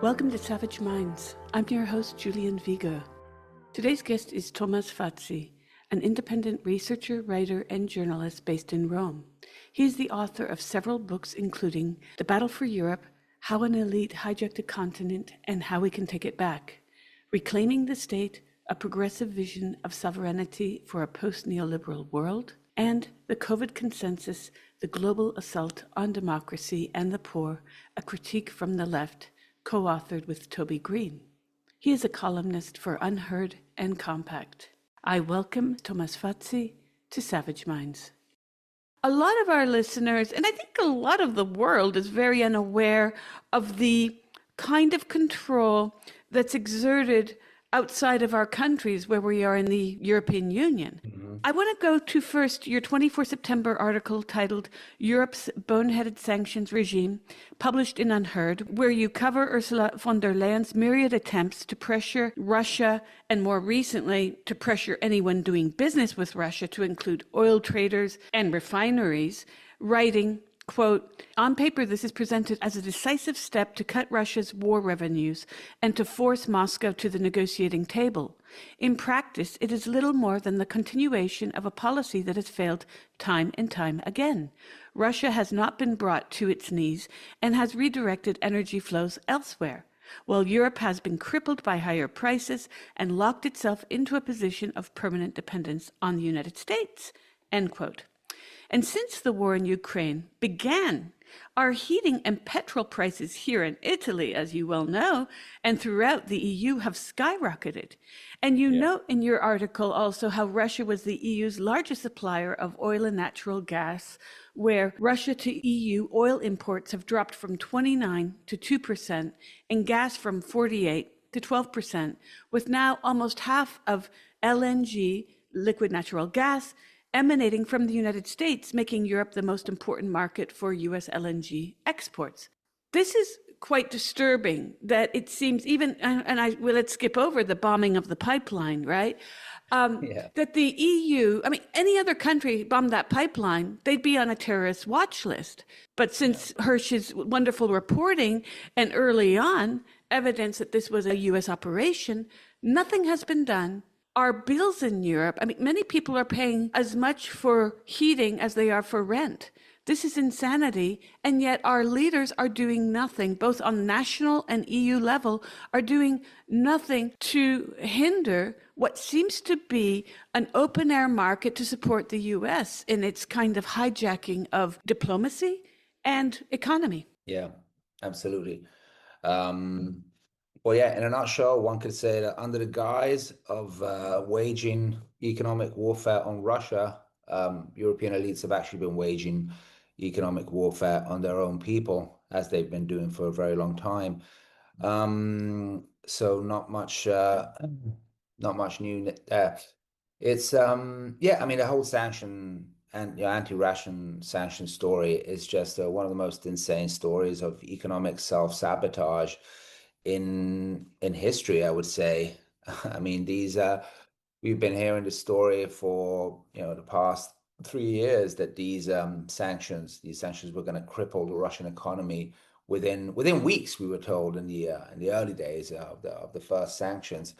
Welcome to Savage Minds. I'm your host, Julian Vigo. Today's guest is Fazi, an independent researcher, writer, and journalist based in Rome. He is the author of several books, including The Battle for Europe, How an Elite Hijacked a Continent and How We Can Take It Back, Reclaiming the State, A Progressive Vision of Sovereignty for a Post-Neoliberal World, and The COVID Consensus, The Global Assault on Democracy and the Poor, A Critique from the Left, co-authored with Toby Green. He is a columnist for Unheard and Compact. I welcome Fazi to Savage Minds. A lot of our listeners, and I think a lot of the world, is very unaware of the kind of control that's exerted outside of our countries where we are in the European Union. I want to go to first your 24 September article titled Europe's Boneheaded Sanctions Regime, published in Unheard, where you cover Ursula von der Leyen's myriad attempts to pressure Russia and more recently to pressure anyone doing business with Russia, to include oil traders and refineries, writing, quote, "On paper, this is presented as a decisive step to cut Russia's war revenues and to force Moscow to the negotiating table. In practice, it is little more than the continuation of a policy that has failed time and time again. Russia has not been brought to its knees and has redirected energy flows elsewhere, while Europe has been crippled by higher prices and locked itself into a position of permanent dependence on the United States," end quote. And since the war in Ukraine began, our heating and petrol prices here in Italy, as you well know, and throughout the EU have skyrocketed. And you note in your article also how Russia was the EU's largest supplier of oil and natural gas, where Russia to EU oil imports have dropped from 29 to 2% and gas from 48 to 12%, with now almost half of LNG, liquid natural gas, emanating from the United States, making Europe the most important market for US LNG exports. This is quite disturbing that it seems even, let's skip over the bombing of the pipeline, right? That the EU, any other country bombed that pipeline, they'd be on a terrorist watch list. But since Hersh's wonderful reporting and early on evidence that this was a US operation, nothing has been done. Our bills in Europe, many people are paying as much for heating as they are for rent. This is insanity, and yet our leaders are doing nothing, both on national and EU level, are doing nothing to hinder what seems to be an open-air market to support the US in its kind of hijacking of diplomacy and economy. Yeah, absolutely. Well, yeah, in a nutshell, one could say that under the guise of waging economic warfare on Russia, European elites have actually been waging economic warfare on their own people, as they've been doing for a very long time. So not much new there. It's the whole sanction and anti-Russian sanction story is just one of the most insane stories of economic self-sabotage in history, I would say. We've been hearing the story for the past 3 years that these sanctions were going to cripple the Russian economy within weeks. We were told in the early days of the first sanctions.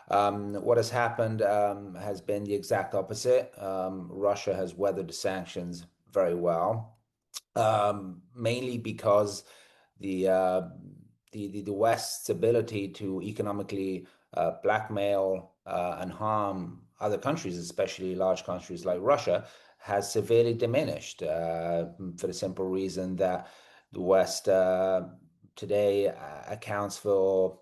What has happened has been the exact opposite. Russia has weathered the sanctions very well, mainly because the West's ability to economically blackmail and harm other countries, especially large countries like Russia, has severely diminished for the simple reason that the West today accounts for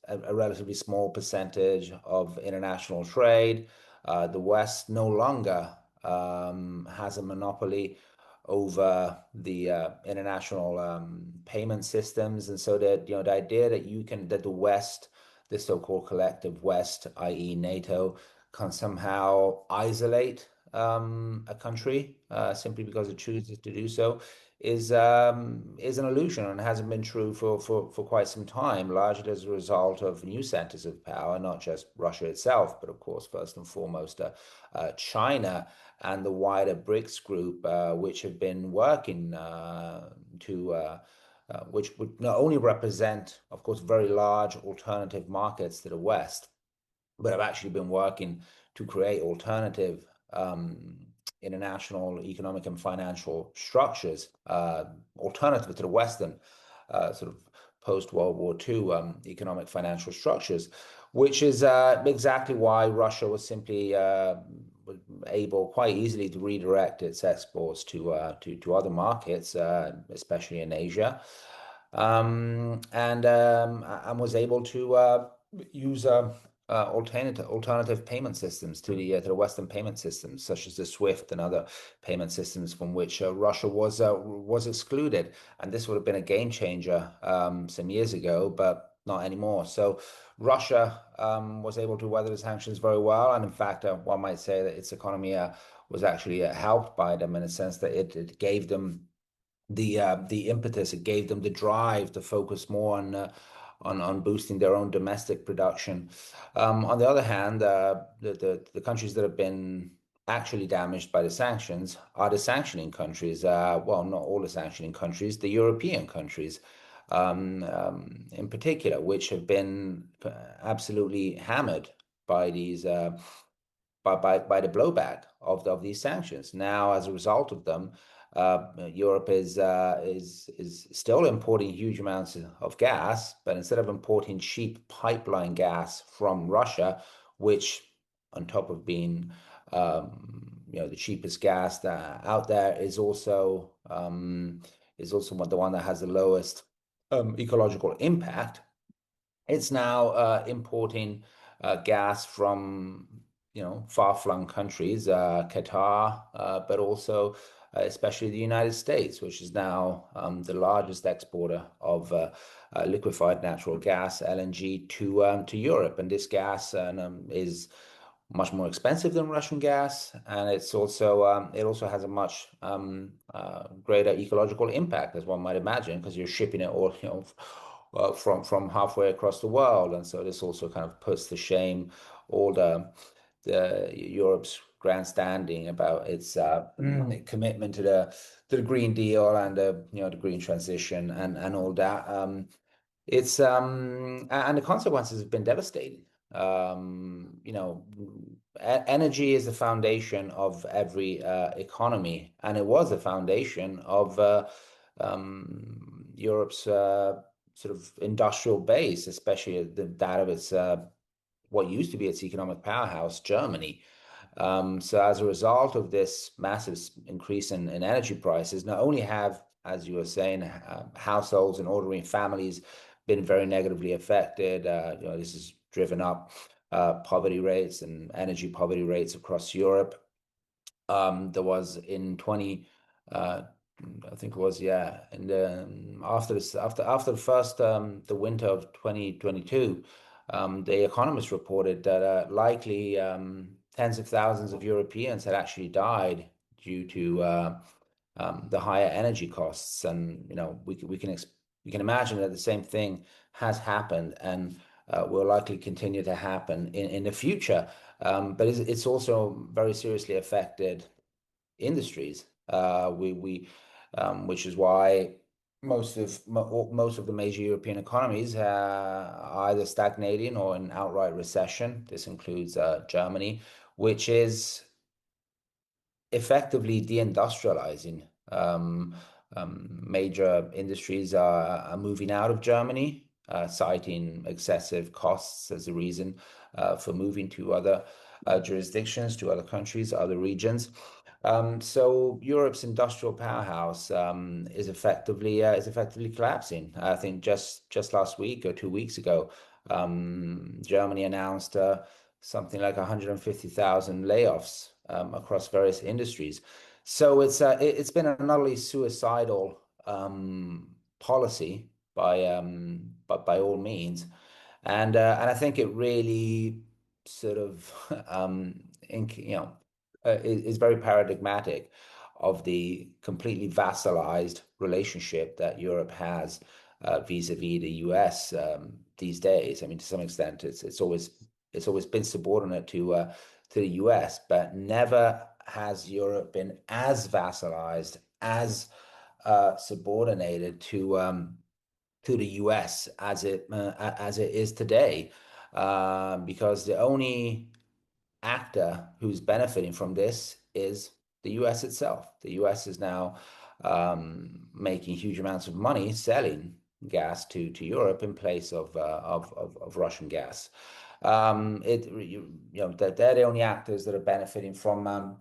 a relatively small percentage of international trade. The West no longer has a monopoly over the international payment systems, and so that the idea that the West, the so-called collective West, i.e. NATO, can somehow isolate a country simply because it chooses to do so is an illusion, and hasn't been true for quite some time, largely as a result of new centers of power, not just Russia itself, but of course first and foremost China and the wider BRICS group, which have been working to which would not only represent, of course, very large alternative markets to the West, but have actually been working to create alternative international economic and financial structures, alternative to the Western sort of post-World War II economic financial structures, which is exactly why Russia was simply able quite easily to redirect its exports to other markets, especially in Asia, and was able to use alternative payment systems to the Western payment systems, such as the SWIFT and other payment systems from which Russia was excluded. And this would have been a game changer some years ago, but not anymore. So Russia was able to weather the sanctions very well, and in fact, one might say that its economy was actually helped by them in a sense that it gave them the impetus, it gave them the drive to focus more on boosting their own domestic production. On the other hand, the countries that have been actually damaged by the sanctions are the sanctioning countries. Well, not all the sanctioning countries, the European countries in particular, which have been absolutely hammered by these by the blowback of these sanctions. Now, as a result of them, Europe is still importing huge amounts of gas, but instead of importing cheap pipeline gas from Russia, which, on top of being the cheapest gas that out there, is also the one that has the lowest ecological impact. It's now importing gas from far-flung countries, Qatar, but also especially the United States, which is now the largest exporter of liquefied natural gas, LNG, to Europe. And this gas is much more expensive than Russian gas, and it also has a much greater ecological impact, as one might imagine, because you're shipping it all from halfway across the world. And so this also kind of puts to shame all the Europe's grandstanding about its commitment to the Green Deal and the green transition and all that. And the consequences have been devastating. Energy is the foundation of every economy, and it was the foundation of Europe's sort of industrial base, especially that of its what used to be its economic powerhouse, Germany. So as a result of this massive increase in energy prices, not only have, as you were saying, households and ordinary families been very negatively affected, this has driven up poverty rates and energy poverty rates across Europe. There was in 20 I think it was, yeah, and after the first the winter of 2022, the Economist reported that likely tens of thousands of Europeans had actually died due to the higher energy costs. And we can imagine that the same thing has happened and will likely continue to happen in the future. But it's also very seriously affected industries. Which is why most of the major European economies are either stagnating or in outright recession. This includes Germany, which is effectively deindustrializing. Major industries are moving out of Germany, citing excessive costs as a reason for moving to other jurisdictions, to other countries, other regions. So Europe's industrial powerhouse is effectively collapsing. I think just last week or 2 weeks ago, Germany announced something like 150,000 layoffs across various industries. So it's been an utterly suicidal policy by all means, and I think it really sort of is very paradigmatic of the completely vassalized relationship that Europe has vis-a-vis the US these days. I mean, to some extent, it's always been subordinate to the US, but never has Europe been as vassalized, as subordinated to the US as it is today, because the only actor who's benefiting from this is the US itself. The US is now making huge amounts of money selling gas to Europe in place of Russian gas. They're the only actors that are benefiting from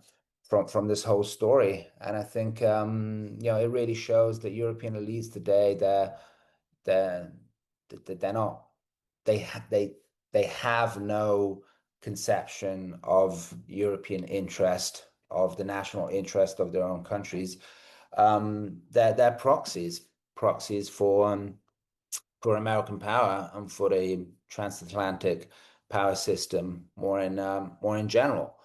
this whole story, and I think it really shows that European elites today they're they're not they have no conception of European interest, of the national interest of their own countries. They're proxies for American power and for the transatlantic power system more in general.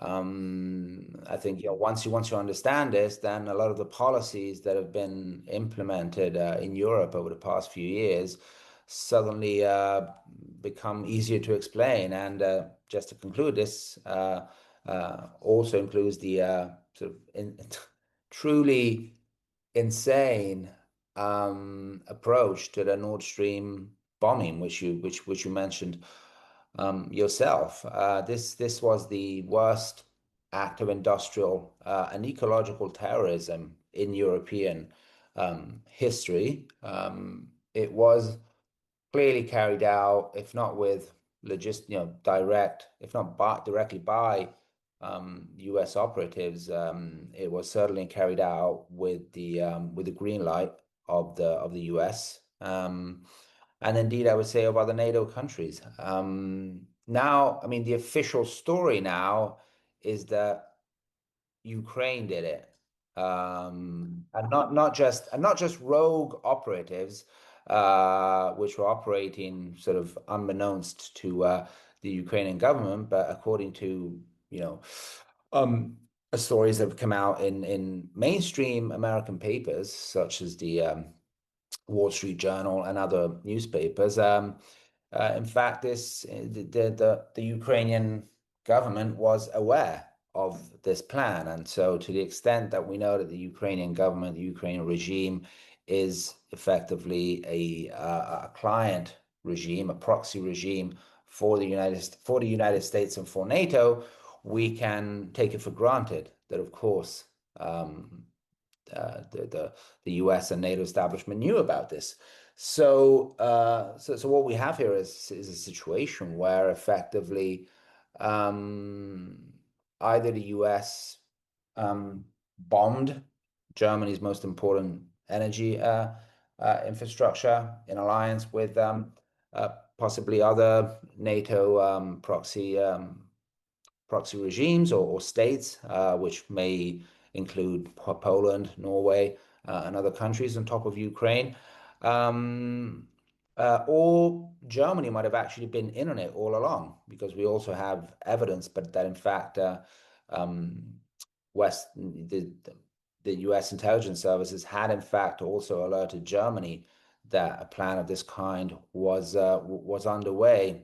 I think once you understand this, then a lot of the policies that have been implemented in Europe over the past few years suddenly become easier to explain. And just to conclude, this also includes the truly insane approach to the Nord Stream bombing, which you mentioned yourself. This was the worst act of industrial and ecological terrorism in European history. It was clearly carried out, if not with direct, if not directly by U.S. operatives. It was certainly carried out with the green light of the U.S. And indeed, I would say of other NATO countries. Now, I mean, the official story now is that Ukraine did it, and not just rogue operatives, which were operating sort of unbeknownst to the Ukrainian government, but according to um, stories that have come out in mainstream American papers, such as the Wall Street Journal and other newspapers. In fact, the Ukrainian government was aware of this plan, and so to the extent that we know that the Ukrainian government, the Ukrainian regime, is effectively a client regime, a proxy regime for the United States and for NATO, we can take it for granted that, of course, the US and NATO establishment knew about this. So what we have here is a situation where effectively um, either the US bombed Germany's most important energy infrastructure in alliance with possibly other NATO proxy regimes or states, which may include Poland, Norway, and other countries on top of Ukraine. Or Germany might have actually been in on it all along, because we also have evidence, but that in fact, um, West the U.S. intelligence services had in fact also alerted Germany that a plan of this kind was underway,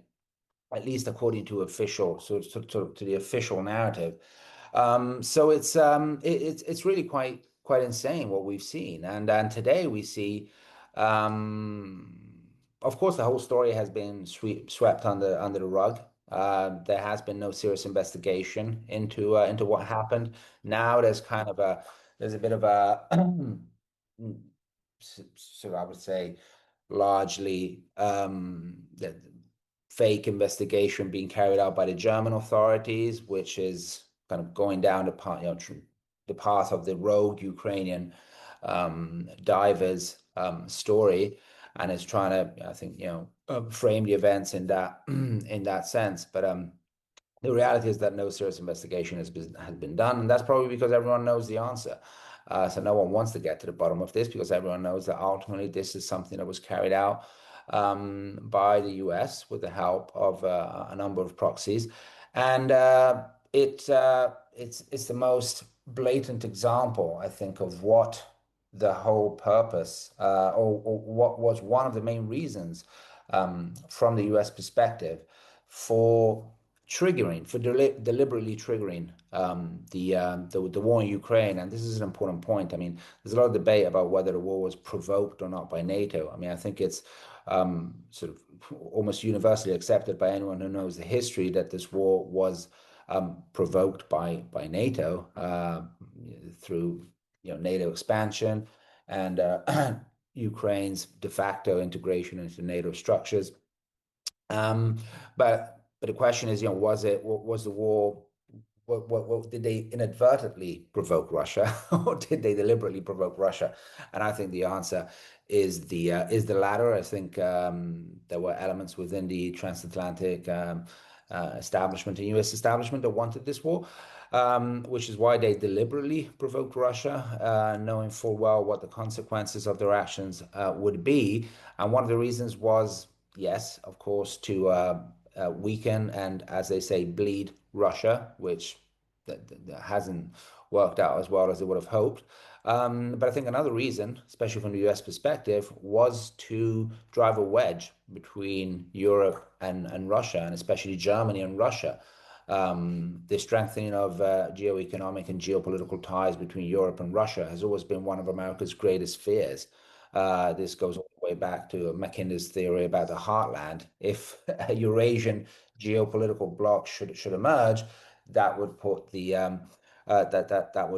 at least according to to the official narrative. So it's really quite insane what we've seen, and today we see, um, of course, the whole story has been swept under the rug. There has been no serious investigation into what happened. Now there's a bit of a so I would say largely the fake investigation being carried out by the German authorities, which is kind of going down the path, the path of the rogue Ukrainian divers story, and is trying to, I think, frame the events in that in that sense. But the reality is that no serious investigation has been done, and that's probably because everyone knows the answer. So no one wants to get to the bottom of this, because everyone knows that ultimately this is something that was carried out by the US with the help of a number of proxies, and it's the most blatant example, I think, of what the whole purpose, or what was one of the main reasons, from the US perspective, for deliberately triggering the war in Ukraine. And this is an important point. I mean, there's a lot of debate about whether the war was provoked or not by NATO. I mean, I think it's sort of almost universally accepted by anyone who knows the history that this war was provoked by NATO through NATO expansion and Ukraine's de facto integration into NATO structures. But the question is, was the war, what did they inadvertently provoke Russia, or did they deliberately provoke Russia? And I think the answer is the latter. I think there were elements within the transatlantic establishment and U.S. establishment that wanted this war, which is why they deliberately provoked Russia, knowing full well what the consequences of their actions would be. And one of the reasons was, yes, of course, to weaken and, as they say, bleed Russia, which that hasn't worked out as well as they would have hoped. But I think another reason, especially from the US perspective, was to drive a wedge between Europe and Russia, and especially Germany and Russia. The strengthening of geoeconomic and geopolitical ties between Europe and Russia has always been one of America's greatest fears. This goes all the way back to Mackinday's theory about the heartland. If a Eurasian geopolitical bloc should emerge, that would put that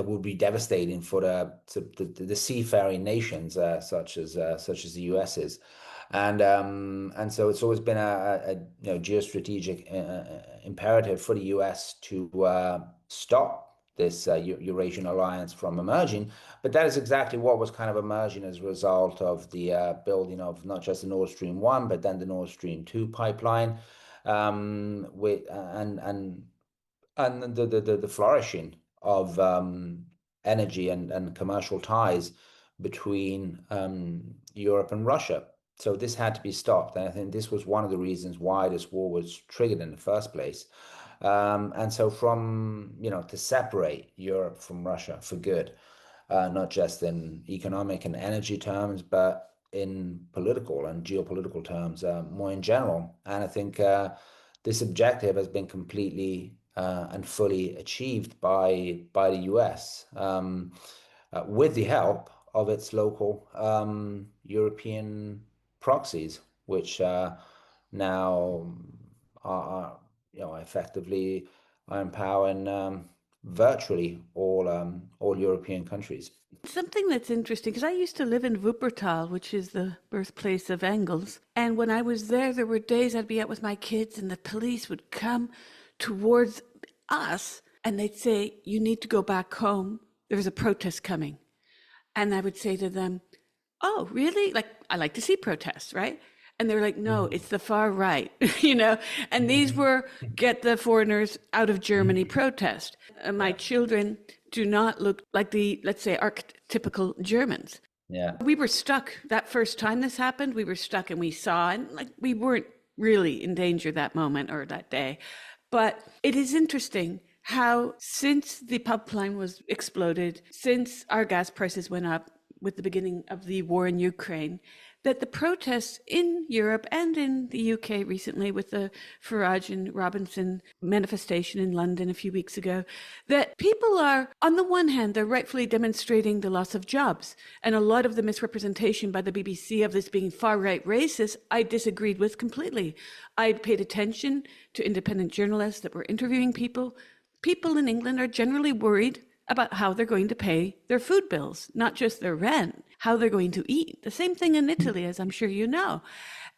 would be devastating for the seafaring nations such as the US is, and so it's always been a geostrategic imperative for the US to stop this Eurasian alliance from emerging. But that is exactly what was kind of emerging as a result of the building of not just the Nord Stream 1, but then the Nord Stream 2 pipeline, with and the flourishing of energy and commercial ties between Europe and Russia. So this had to be stopped, and I think this was one of the reasons why this war was triggered in the first place. And so to separate Europe from Russia for good, not just in economic and energy terms, but in political and geopolitical terms more in general. And I think this objective has been completely and fully achieved by the US with the help of its local European proxies, which now are effectively empowering virtually all European countries. Something that's interesting, because I used to live in Wuppertal, which is the birthplace of Engels. And when I was there were days I'd be out with my kids and the police would come towards us and they'd say, "You need to go back home. There's a protest coming." And I would say to them, "Oh, really? Like, I like to see protests, right?" And they're like, "No, it's the far right," And these were get the foreigners out of Germany protest. My children do not look like the, let's say, archetypical Germans. Yeah. We were stuck that first time this happened. We were stuck and we saw, and we weren't really in danger that moment or that day. But it is interesting how since the pipeline was exploded, since our gas prices went up with the beginning of the war in Ukraine, that the protests in Europe and in the UK recently with the Farage and Robinson manifestation in London a few weeks ago, that people are, on the one hand, they're rightfully demonstrating the loss of jobs. And a lot of the misrepresentation by the BBC of this being far-right racist, I disagreed with completely. I paid attention to independent journalists that were interviewing people. People in England are generally worried about how they're going to pay their food bills, not just their rent, how they're going to eat. The same thing in Italy, as I'm sure you know.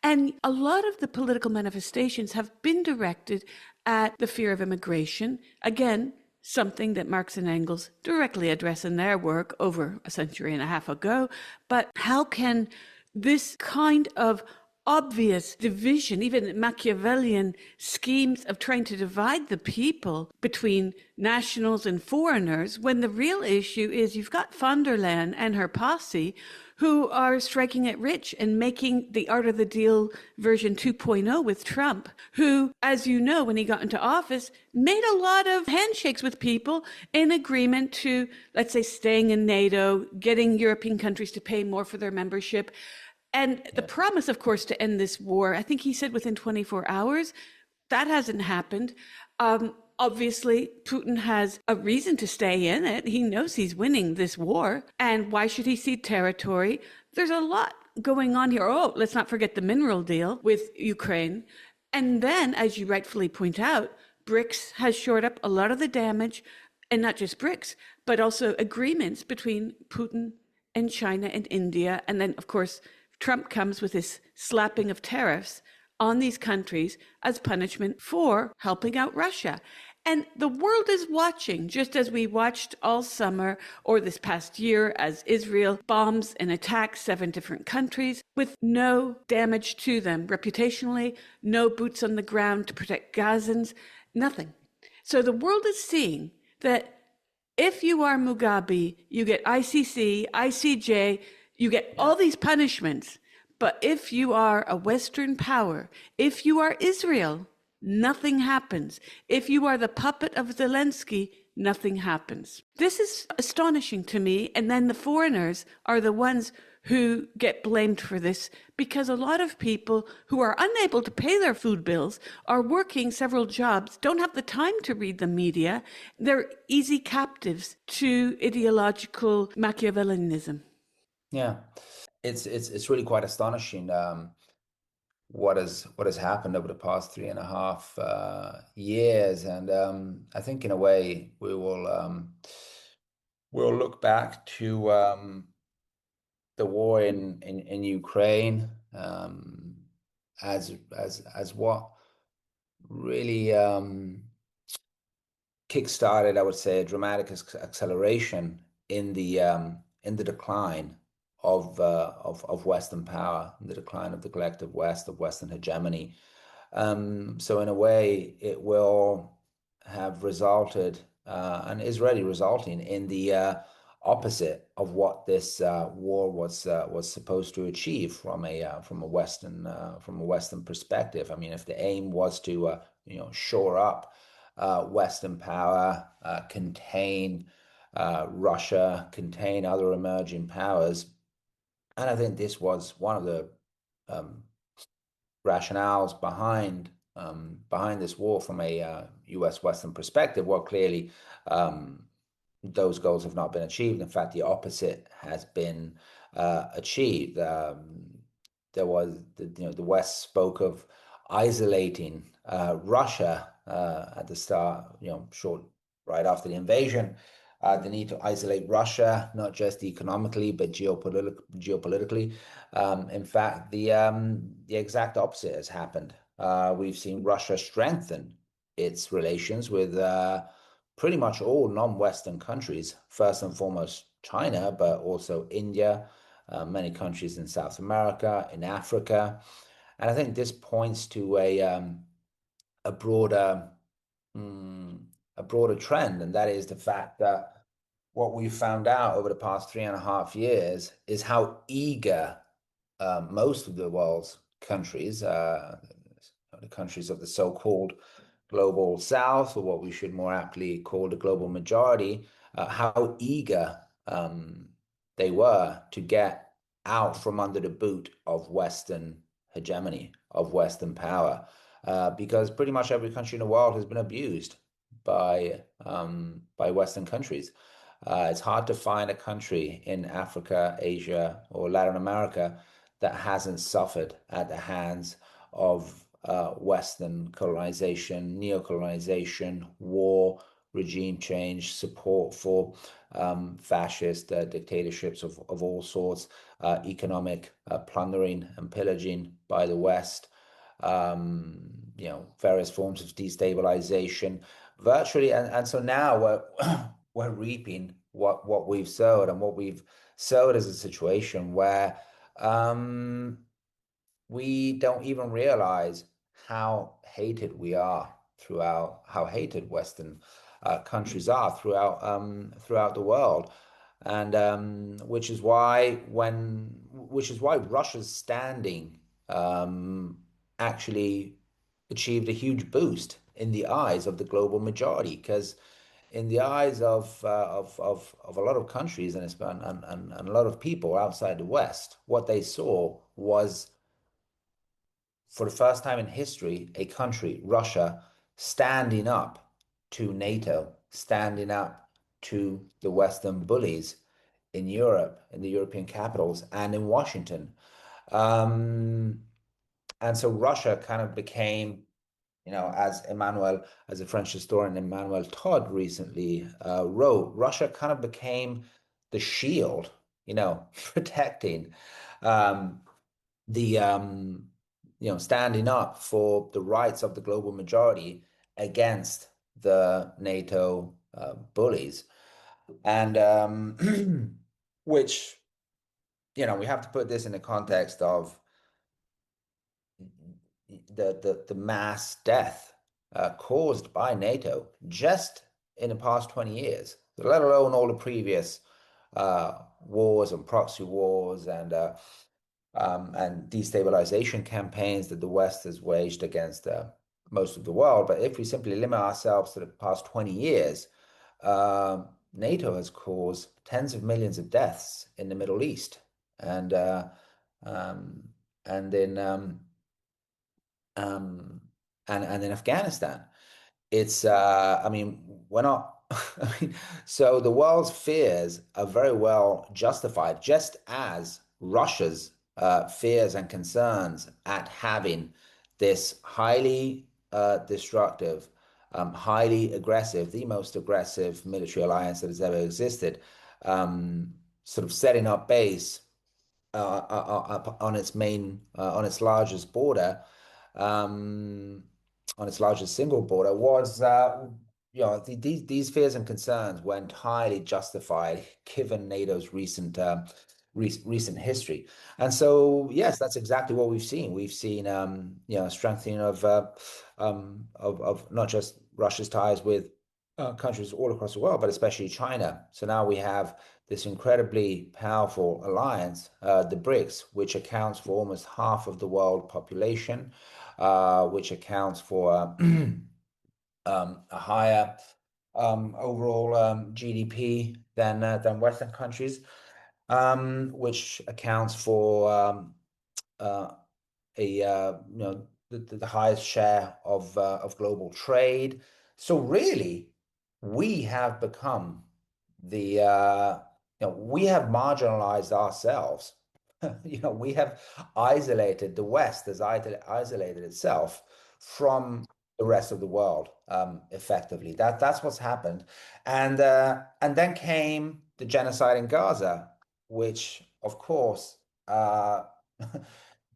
And a lot of the political manifestations have been directed at the fear of immigration. Again, something that Marx and Engels directly address in their work over a century and a half ago. But how can this kind of obvious division, even Machiavellian schemes of trying to divide the people between nationals and foreigners, when the real issue is you've got von der Leyen and her posse who are striking it rich and making the art of the deal version 2.0 with Trump, who, as you know, when he got into office, made a lot of handshakes with people in agreement to, let's say, staying in NATO, getting European countries to pay more for their membership. And the Yeah. promise, of course, to end this war, I think he said within 24 hours, that hasn't happened. Obviously, Putin has a reason to stay in it. He knows he's winning this war. And why should he cede territory? There's a lot going on here. Oh, let's not forget the mineral deal with Ukraine. And then, as you rightfully point out, BRICS has shored up a lot of the damage, and not just BRICS, but also agreements between Putin and China and India. And then, of course, Trump comes with his slapping of tariffs on these countries as punishment for helping out Russia. And the world is watching, just as we watched all summer or this past year as Israel bombs and attacks 7 different countries with no damage to them reputationally, no boots on the ground to protect Gazans, nothing. So the world is seeing that if you are Mugabe, you get ICC, ICJ, you get all these punishments. But if you are a Western power, if you are Israel, nothing happens. If you are the puppet of Zelensky, nothing happens. This is astonishing to me. And then the foreigners are the ones who get blamed for this, because a lot of people who are unable to pay their food bills are working several jobs, don't have the time to read the media. They're easy captives to ideological Machiavellianism. Yeah. It's really quite astonishing, what has happened over the past 3.5 years. And I think in a way we'll look back to the war in Ukraine, as what really kickstarted, I would say, a dramatic acceleration in the decline of Western power, the decline of the collective West, of Western hegemony. So in a way, it will have resulted, and is already resulting in the opposite of what this war was supposed to achieve from a Western perspective. I mean, if the aim was to shore up Western power, contain Russia, contain other emerging powers, and I think this was one of the um, rationales behind this war from a U.S. Western perspective. Well, clearly, um, those goals have not been achieved. In fact, the opposite has been achieved. There was the West spoke of isolating Russia at the start, short right after the invasion. The need to isolate Russia, not just economically, but geopolitically. In fact, the exact opposite has happened. We've seen Russia strengthen its relations with pretty much all non-Western countries, first and foremost China, but also India, many countries in South America, in Africa. And I think this points to a broader mm, a broader trend, and that is the fact that what we found out over the past 3.5 years is how eager most of the world's countries, the countries of the so-called global south, or what we should more aptly call the global majority, how eager they were to get out from under the boot of Western hegemony, of Western power, because pretty much every country in the world has been abused by Western countries. It's hard to find a country in Africa, Asia, or Latin America that hasn't suffered at the hands of Western colonization, neocolonization, war, regime change, support for fascist dictatorships of all sorts, economic plundering and pillaging by the West, various forms of destabilization, virtually. And so now we're reaping what we've sowed, and what we've sowed is a situation where we don't even realize how hated we are throughout, how hated Western countries are throughout the world. And which is why Russia's standing actually achieved a huge boost in the eyes of the global majority, because in the eyes of a lot of countries and a lot of people outside the West, what they saw was, for the first time in history, a country, Russia, standing up to NATO, standing up to the Western bullies in Europe, in the European capitals, and in Washington. Um, and so Russia kind of became, as a French historian, Emmanuel Todd recently wrote, Russia kind of became the shield, protecting um, standing up for the rights of the global majority against the NATO bullies. And which, we have to put this in the context of the mass death caused by NATO just in the past 20 years, let alone all the previous wars and proxy wars and destabilization campaigns that the West has waged against most of the world. But if we simply limit ourselves to the past 20 years, NATO has caused tens of millions of deaths in the Middle East and um, and in um, and in Afghanistan. I mean, we're not, I mean, so the world's fears are very well justified, just as Russia's fears and concerns at having this highly destructive, highly aggressive, the most aggressive military alliance that has ever existed, sort of setting up base on its on its largest border, um, on its largest single border, was, these fears and concerns were entirely justified given NATO's recent history. And so, yes, that's exactly what we've seen. We've seen, strengthening of not just Russia's ties with countries all across the world, but especially China. So now we have this incredibly powerful alliance, the BRICS, which accounts for almost half of the world population, which accounts for a higher overall GDP than Western countries, which accounts for uh, the highest share of global trade. So really, we have become we have marginalized ourselves. We have isolated, the West has isolated itself from the rest of the world, effectively. That's what's happened. And then came the genocide in Gaza, which of course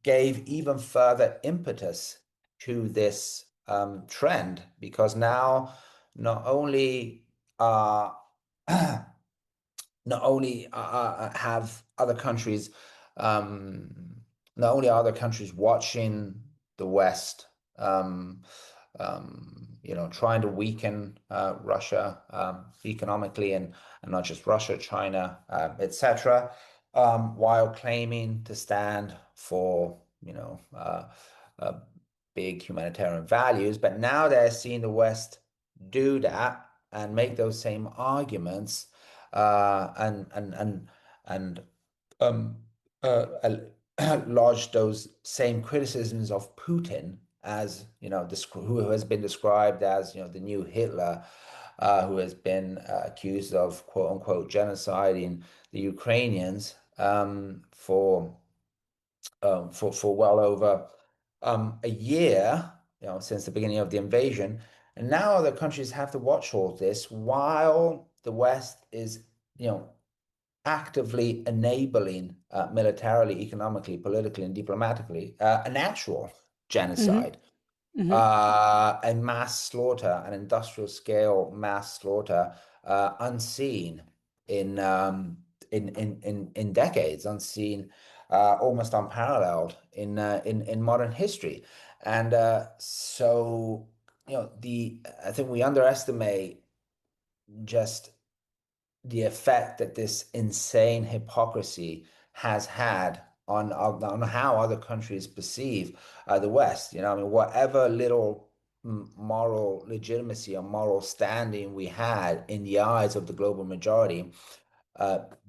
gave even further impetus to this trend, because now not only uh, not only have other countries, um, not only are other countries watching the West, trying to weaken Russia economically, and not just Russia, China, etc., while claiming to stand for, uh, big humanitarian values. But now they're seeing the West do that and make those same arguments, and um, uh, lodge those same criticisms of Putin as, who has been described as, the new Hitler, who has been accused of quote unquote genociding the Ukrainians for well over a year, since the beginning of the invasion. And now other countries have to watch all this while the West is, actively enabling militarily, economically, politically, and diplomatically an actual Mm-hmm. genocide, Mm-hmm. a mass slaughter, an industrial scale mass slaughter, unseen in, in decades, unseen, almost unparalleled in modern history. And so, the I think we underestimate just the effect that this insane hypocrisy has had on how other countries perceive the West. I mean, whatever little moral legitimacy or moral standing we had in the eyes of the global majority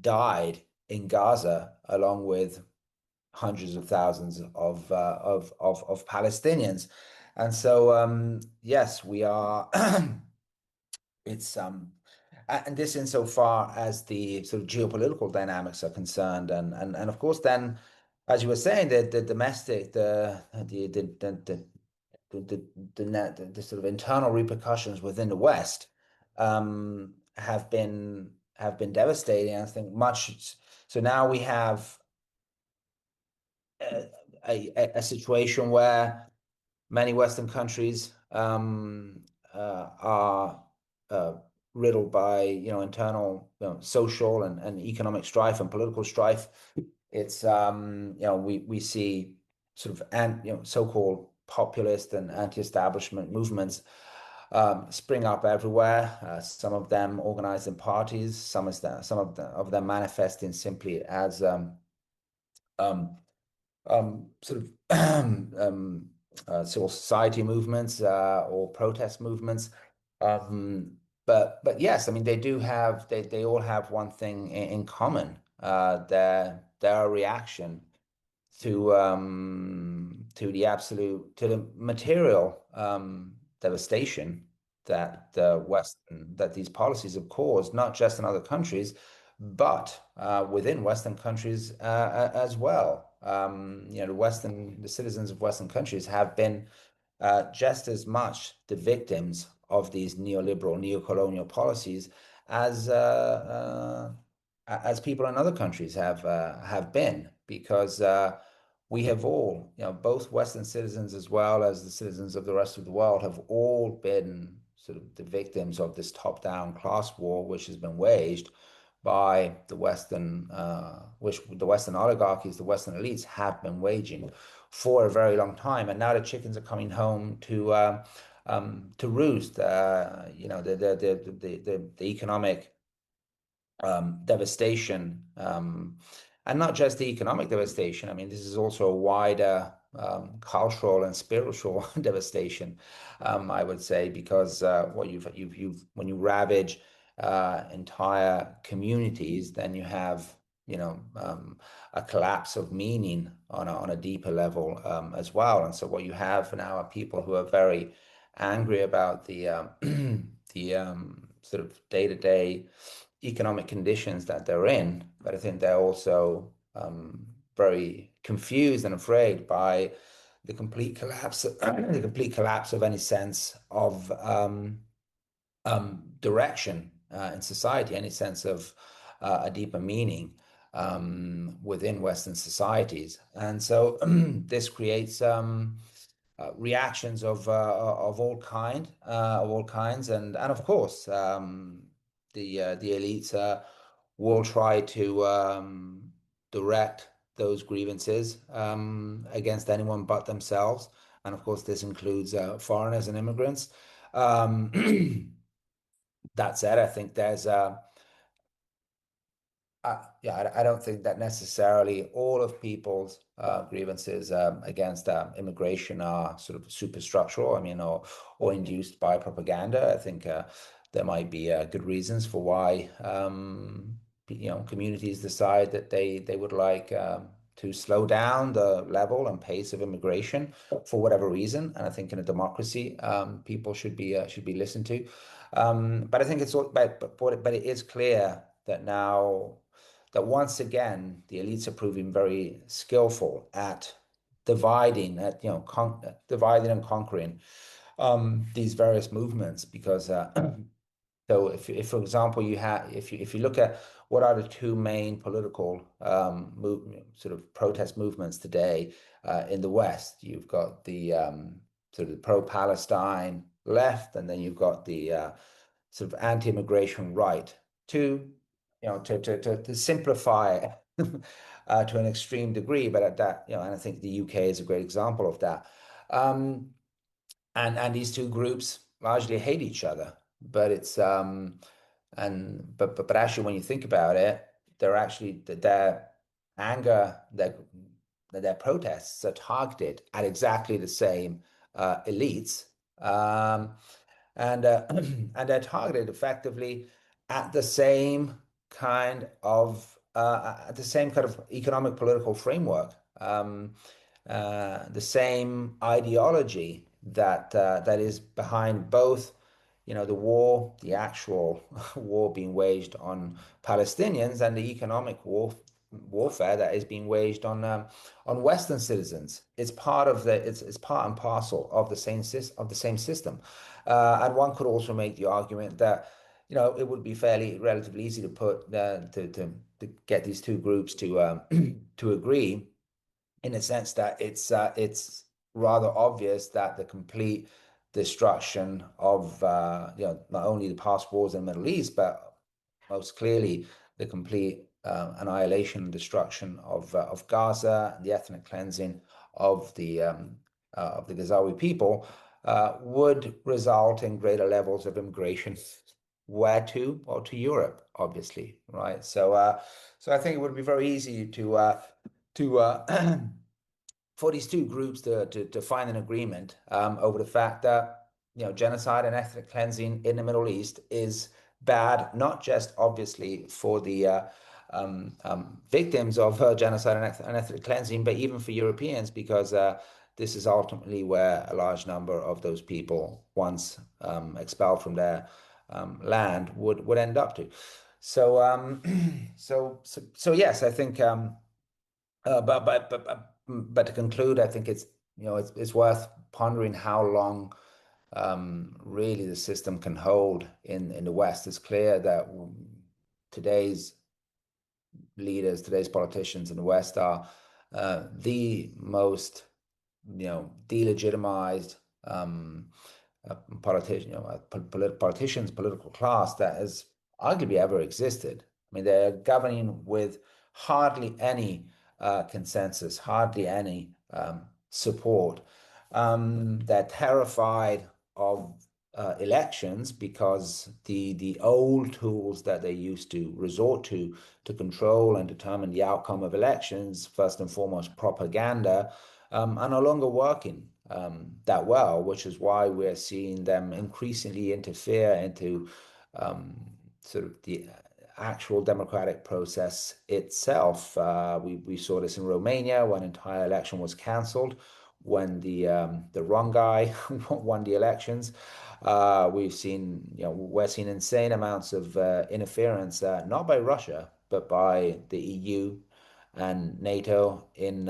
died in Gaza, along with hundreds of thousands of Palestinians. And so, yes, we are. It's and this insofar as the sort of geopolitical dynamics are concerned, and of course, then, as you were saying, the domestic, the, the sort of internal repercussions within the West have been devastating. I think much. So now we have a, a situation where many Western countries are riddled by internal social and economic strife and political strife. It's we see sort of so-called populist and anti-establishment movements spring up everywhere. Some of them organized in parties. Of them manifesting simply as um, sort of civil society movements or protest movements. But yes, I mean they all have one thing in common. Their reaction to the material devastation that that these policies have caused, not just in other countries, but within Western countries as well. The citizens of Western countries have been just as much the victims of these neoliberal, neocolonial policies as as people in other countries have been, because we have all, both Western citizens as well as the citizens of the rest of the world, have all been sort of the victims of this top-down class war, which has been waged by which the Western oligarchies, the Western elites have been waging for a very long time, and now the chickens are coming home to roost. The economic devastation, and not just the economic devastation. I mean, this is also a wider cultural and spiritual devastation, I would say, because what when you ravage entire communities, then you have a collapse of meaning on a deeper level as well. And so what you have now are people who are very angry about the the sort of day-to-day economic conditions that they're in, but I think they're also very confused and afraid by the complete collapse, the complete collapse of any sense of direction in society, any sense of a deeper meaning within Western societies. And so this creates reactions of all kinds, and of course the elites will try to direct those grievances against anyone but themselves, and of course this includes foreigners and immigrants. That said, I think there's I don't think that necessarily all of people's grievances against immigration are sort of superstructural. I mean, or induced by propaganda. I think there might be good reasons for why communities decide that they would like to slow down the level and pace of immigration for whatever reason. And I think in a democracy, people should be listened to. But I think it's all, but it is clear that now that once again the elites are proving very skillful at dividing, dividing and conquering these various movements. Because so if for example if you look at what are the two main political sort of protest movements today in the West, you've got the sort of pro-Palestine left, and then you've got the sort of anti-immigration right. To simplify to an extreme degree, but at that, and I think the UK is a great example of that. And these two groups largely hate each other, but it's but actually when you think about it, they're actually their anger, their protests are targeted at exactly the same elites And they're targeted effectively at the same at the same kind of economic political framework, the same ideology that is behind both, the war, the actual war being waged on Palestinians, and the economic warfare that is being waged on Western citizens. It's part and parcel of the same system. And one could also make the argument that it would be relatively easy to put to get these two groups to to agree, in a sense that it's rather obvious that the complete destruction of not only the past wars in the Middle East, but most clearly the complete annihilation and destruction of Gaza, the ethnic cleansing of the Gazawi people, would result in greater levels of immigration. Where to? Well, to Europe, obviously, right? So I think it would be very easy to for these two groups to find an agreement over the fact that genocide and ethnic cleansing in the Middle East is bad, not just obviously for the victims of genocide and ethnic cleansing, but even for Europeans, because this is ultimately where a large number of those people, once expelled from their land, would end up to. So yes, I think. But to conclude, I think it's worth pondering how long really the system can hold in the West. It's clear that today's leaders, today's politicians in the West are the most delegitimized political class that has arguably ever existed. I mean, they're governing with hardly any consensus, hardly any support. They're terrified of elections because the old tools that they used to resort to control and determine the outcome of elections, first and foremost propaganda, are no longer working that well, which is why we're seeing them increasingly interfere into sort of the actual democratic process itself. We saw this in Romania when an entire election was cancelled, when the wrong guy won the elections. We're seeing insane amounts of interference, not by Russia, but by the EU and NATO in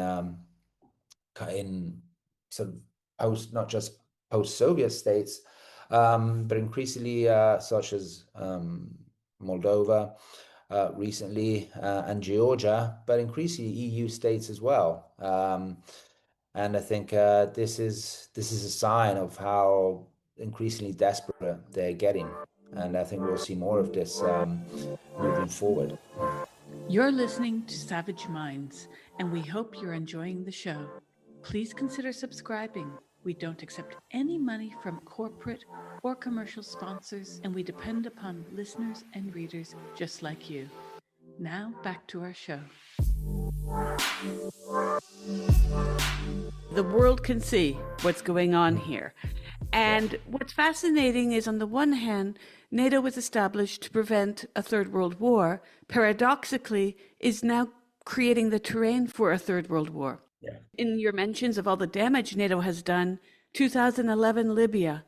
sort of not just post-Soviet states, but increasingly such as Moldova recently, and Georgia, but increasingly EU states as well. And I think this is a sign of how increasingly desperate they're getting. And I think we'll see more of this moving forward. You're listening to Savage Minds, and we hope you're enjoying the show. Please consider subscribing. We don't accept any money from corporate or commercial sponsors, and we depend upon listeners and readers just like you. Now, back to our show. The world can see what's going on here. And what's fascinating is, on the one hand, NATO was established to prevent a third world war, paradoxically is now creating the terrain for a third world war. Yeah. In your mentions of all the damage NATO has done, 2011 Libya,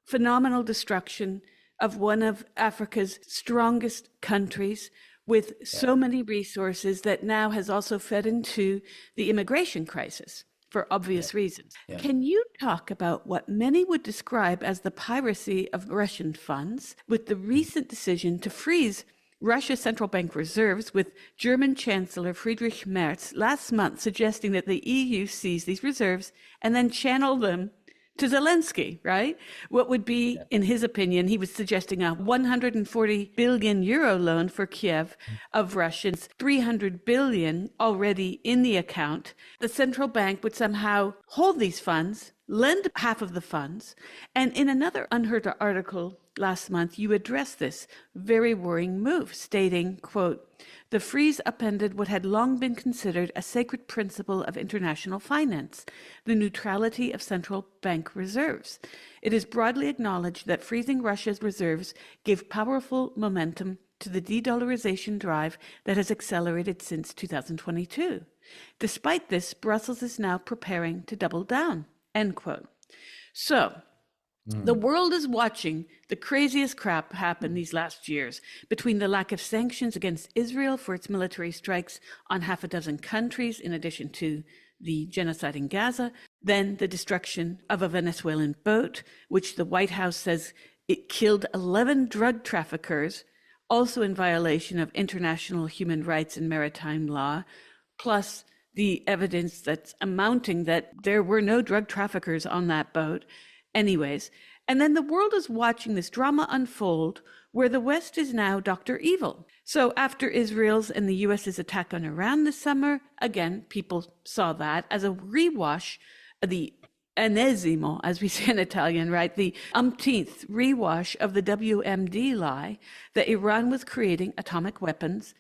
phenomenal destruction of one of Africa's strongest countries with so many resources that now has also fed into the immigration crisis for obvious reasons. Yeah. Can you talk about what many would describe as the piracy of Russian funds, with the recent decision to freeze Russia's central bank reserves, with German Chancellor Friedrich Merz last month suggesting that the EU seize these reserves and then channel them to Zelensky, right? What would be, in his opinion, he was suggesting a 140 billion euro loan for Kiev of Russians, 300 billion already in the account. The central bank would somehow hold these funds, lend half of the funds. And in another unheard article last month, you addressed this very worrying move, stating, quote, "The freeze upended what had long been considered a sacred principle of international finance, the neutrality of central bank reserves. It is broadly acknowledged that freezing Russia's reserves gave powerful momentum to the de-dollarization drive that has accelerated since 2022. Despite this, Brussels is now preparing to double down," end quote. So the world is watching the craziest crap happen these last years, between the lack of sanctions against Israel for its military strikes on half a dozen countries, in addition to the genocide in Gaza, then the destruction of a Venezuelan boat, which the White House says it killed 11 drug traffickers, also in violation of international human rights and maritime law, plus the evidence that's amounting that there were no drug traffickers on that boat. Anyways, and then the world is watching this drama unfold where the West is now Dr. Evil. So after Israel's and the US's attack on Iran this summer, again, people saw that as a rewash, the ennesimo, as we say in Italian, right? The umpteenth rewash of the WMD lie that Iran was creating atomic weapons.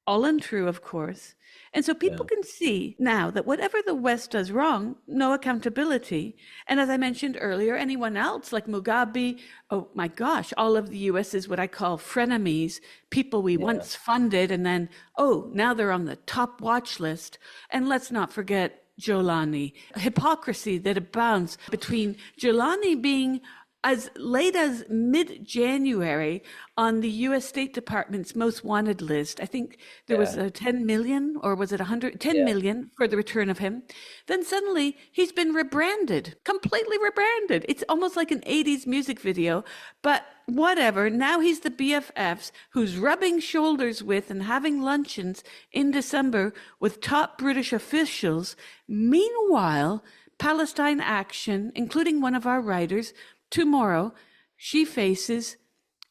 All untrue, of course. And so people can see now that whatever the West does wrong, no accountability. And as I mentioned earlier, anyone else like Mugabe, oh my gosh, all of the US's what I call frenemies, people we once funded, and then, oh, now they're on the top watch list. And let's not forget Giuliani, hypocrisy that abounds between Giuliani being as late as mid-January on the U.S. State Department's most wanted list. I think there was 10 million, or was it 100? 10 million for the return of him. Then suddenly he's been rebranded, completely rebranded. It's almost like an 80s music video, but whatever. Now he's the BFFs who's rubbing shoulders with and having luncheons in December with top British officials. Meanwhile, Palestine Action, including one of our writers, tomorrow, she faces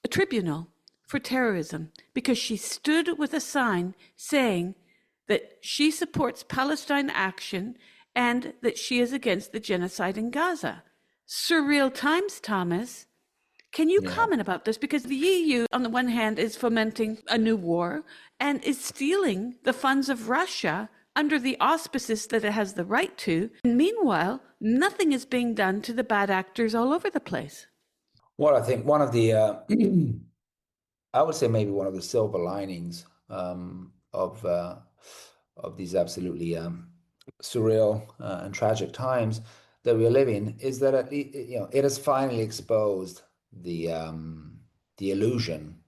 a tribunal for terrorism because she stood with a sign saying that she supports Palestine Action and that she is against the genocide in Gaza. Surreal times, Thomas. Can you comment about this? Because the EU, on the one hand, is fomenting a new war and is stealing the funds of Russia under the auspices that it has the right to. And meanwhile, nothing is being done to the bad actors all over the place. Well, I think one of the, I would say maybe one of the silver linings of these absolutely surreal and tragic times that we're living is that it has finally exposed the illusion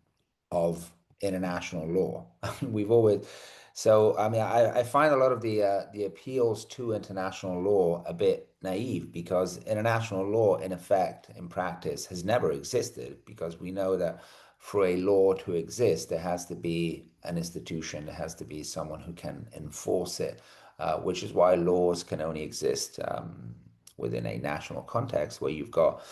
of international law. We've always So, I mean, I find a lot of the appeals to international law a bit naive because international law, in effect, in practice, has never existed because we know that for a law to exist, there has to be an institution, there has to be someone who can enforce it, which is why laws can only exist within a national context where you've got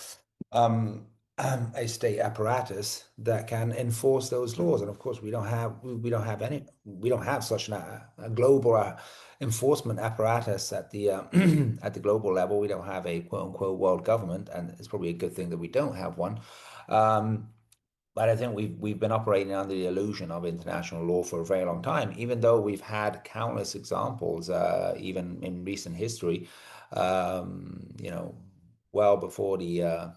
a state apparatus that can enforce those laws. And of course, we don't have such a global enforcement apparatus at the at the global level. We don't have a quote unquote world government, and it's probably a good thing that we don't have one. But I think we've been operating under the illusion of international law for a very long time, even though we've had countless examples, even in recent history, well before the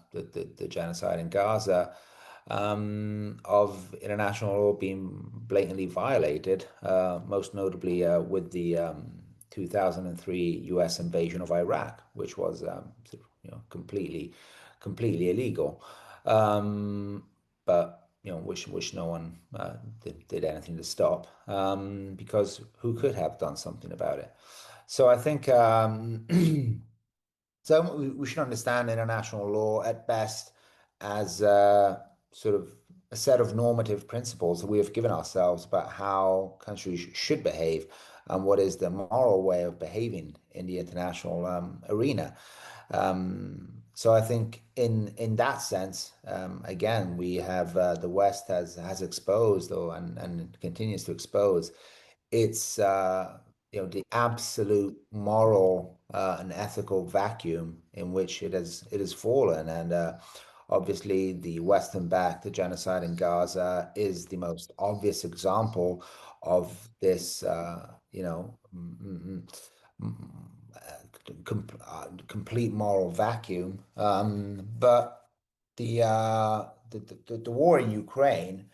genocide in Gaza, of international law being blatantly violated, most notably with the 2003 U.S. invasion of Iraq, which was completely illegal. But which no one did anything to stop, because who could have done something about it? So I think so we should understand international law at best as sort of a set of normative principles that we have given ourselves about how countries should behave and what is the moral way of behaving in the international arena. So I think in that sense, again, we have the West has exposed and continues to expose its the absolute moral and ethical vacuum in which it has fallen. And obviously, the Western backed the genocide in Gaza is the most obvious example of this, complete moral vacuum. But the war in Ukraine,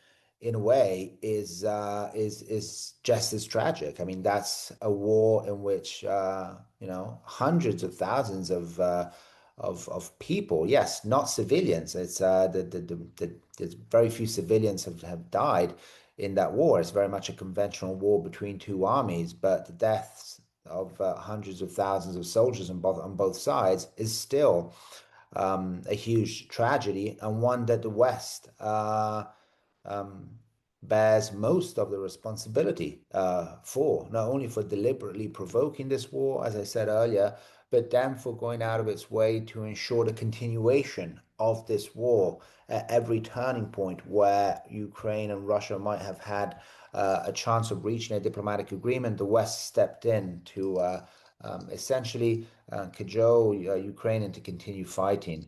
in a way, is just as tragic. I mean, that's a war in which hundreds of thousands of people, yes, not civilians. It's there's very few civilians have died in that war. It's very much a conventional war between two armies, but the deaths of hundreds of thousands of soldiers on both sides is still a huge tragedy, and one that the West um, bears most of the responsibility for, not only for deliberately provoking this war, as I said earlier, but then for going out of its way to ensure the continuation of this war at every turning point where Ukraine and Russia might have had a chance of reaching a diplomatic agreement. The West stepped in to essentially cajole Ukraine into continue fighting.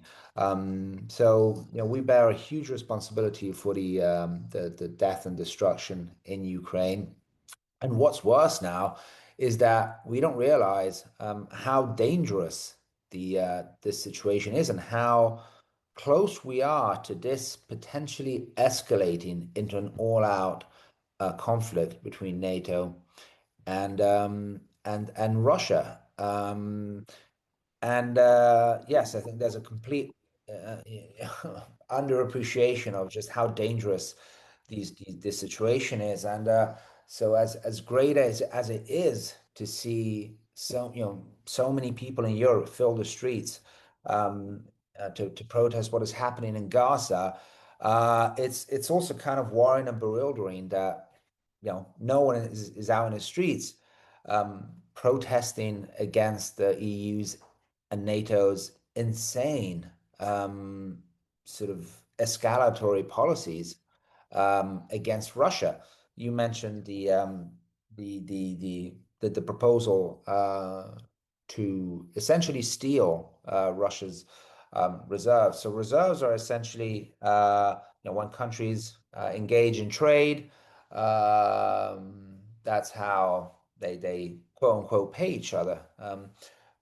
So we bear a huge responsibility for the death and destruction in Ukraine. And what's worse now is that we don't realize how dangerous this situation is, and how close we are to this potentially escalating into an all-out conflict between NATO and Russia. And yes, I think there's a complete uh, underappreciation of just how dangerous this situation is. And so, as great as it is to see so many people in Europe fill the streets to protest what is happening in Gaza, it's also kind of worrying and bewildering that no one is out in the streets protesting against the EU's and NATO's insane sort of escalatory policies against Russia. You mentioned the proposal to essentially steal Russia's reserves. So reserves are essentially when countries engage in trade, that's how they quote unquote pay each other.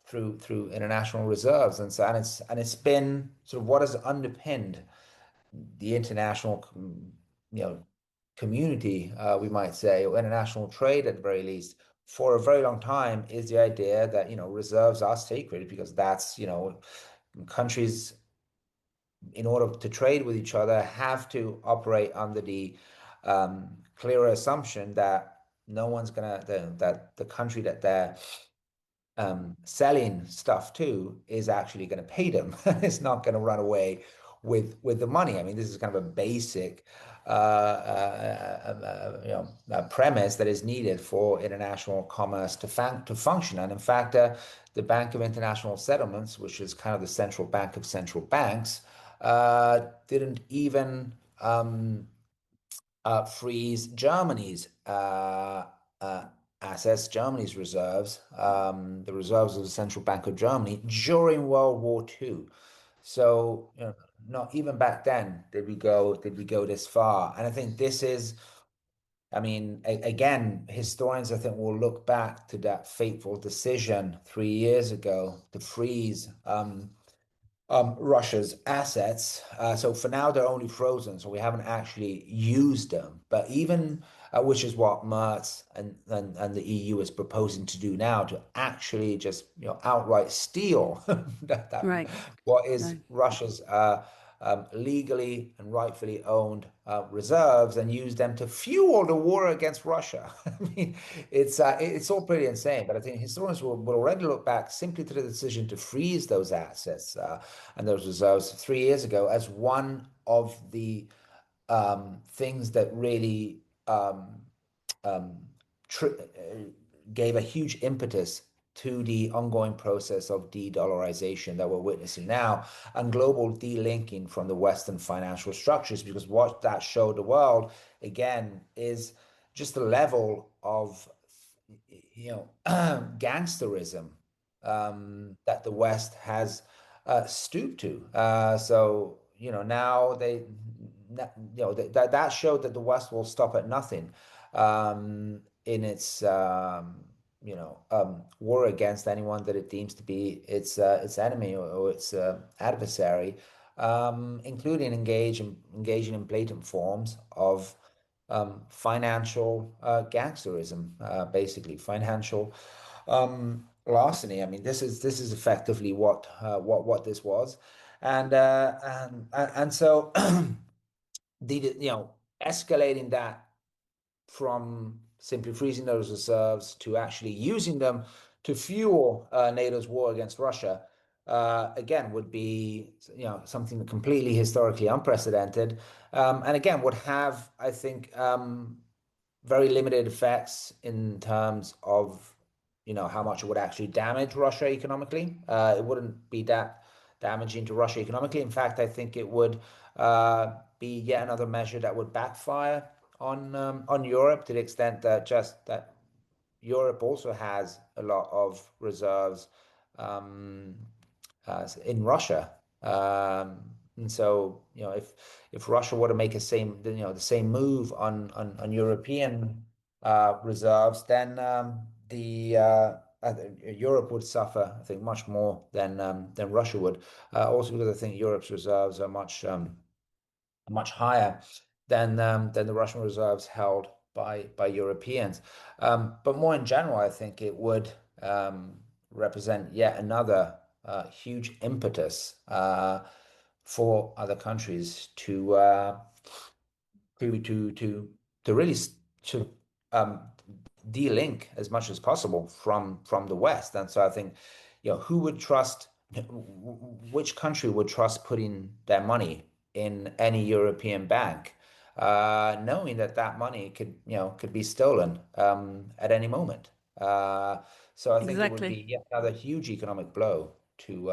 Through international reserves, and it's been sort of what has underpinned the international community, we might say, or international trade at the very least, for a very long time, is the idea that reserves are sacred, because that's countries, in order to trade with each other, have to operate under the clearer assumption that no one's gonna that the country that they're selling stuff to is actually going to pay them. It's not going to run away with the money. I mean, this is kind of a basic premise that is needed for international commerce to function. And in fact, the Bank of International Settlements, which is kind of the central bank of central banks, didn't even freeze Germany's assets, Germany's reserves, the reserves of the Central Bank of Germany during World War II. So, not even back then did we go this far. And I think this is, I mean, again, historians, I think, will look back to that fateful decision 3 years ago to freeze Russia's assets. So for now, they're only frozen, so we haven't actually used them. But even, which is what Merz and the EU is proposing to do now, to actually just outright steal Right. what is Right. Russia's legally and rightfully owned reserves, and use them to fuel the war against Russia. I mean, it's all pretty insane. But I think historians will already look back simply to the decision to freeze those assets and those reserves 3 years ago as one of the things that really um, gave a huge impetus to the ongoing process of de-dollarization that we're witnessing now, and global delinking from the Western financial structures. Because what that showed the world, again, is just the level of gangsterism that the West has stooped to. So, now that showed that the West will stop at nothing in its war against anyone that it deems to be its enemy or its adversary, including engaging in blatant forms of financial gangsterism, basically financial larceny. I mean, this is effectively what this was, and so escalating that from simply freezing those reserves to actually using them to fuel NATO's war against Russia, again, would be something completely historically unprecedented, and again would have, I think, very limited effects in terms of how much it would actually damage Russia economically. It wouldn't be that damaging to Russia economically. In fact, I think it would be yet another measure that would backfire on Europe, to the extent that just that Europe also has a lot of reserves um, in Russia. And so, if Russia were to make the same move on European reserves, then Europe would suffer, I think, much more than Russia would. Also because I think Europe's reserves are much higher than the Russian reserves held by Europeans. But more in general, I think it would represent yet another huge impetus for other countries to really sort of de-link as much as possible from the West. And so I think, who would trust, which country would trust putting their money in any European bank, knowing that that money could be stolen at any moment. So I think it would Exactly. be yet another huge economic blow to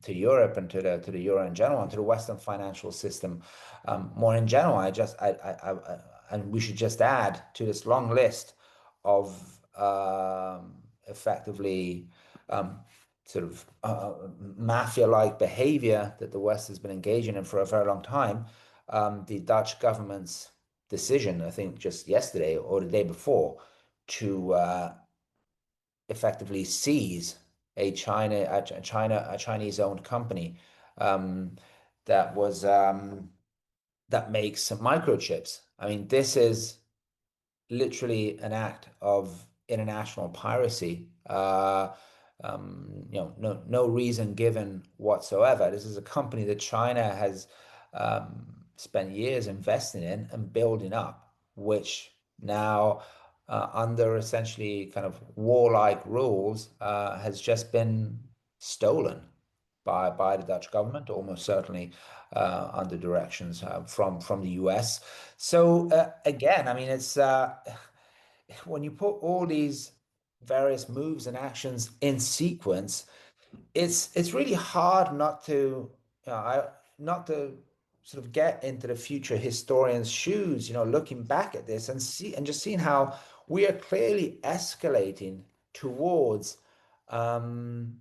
Europe and to the euro in general, and to the Western financial system more in general. And we should just add to this long list of effectively sort of mafia-like behavior that the West has been engaging in for a very long time. The Dutch government's decision, I think just yesterday or the day before, to effectively seize a Chinese-owned company um, that makes some microchips. I mean, this is literally an act of international piracy. No reason given whatsoever. This is a company that China has spent years investing in and building up, which now, under essentially kind of warlike rules, has just been stolen by the Dutch government, almost certainly under directions from the US. So again, I mean, it's when you put all these various moves and actions in sequence, it's really hard not to sort of get into the future historian's shoes, looking back at this and just seeing how we are clearly escalating towards um,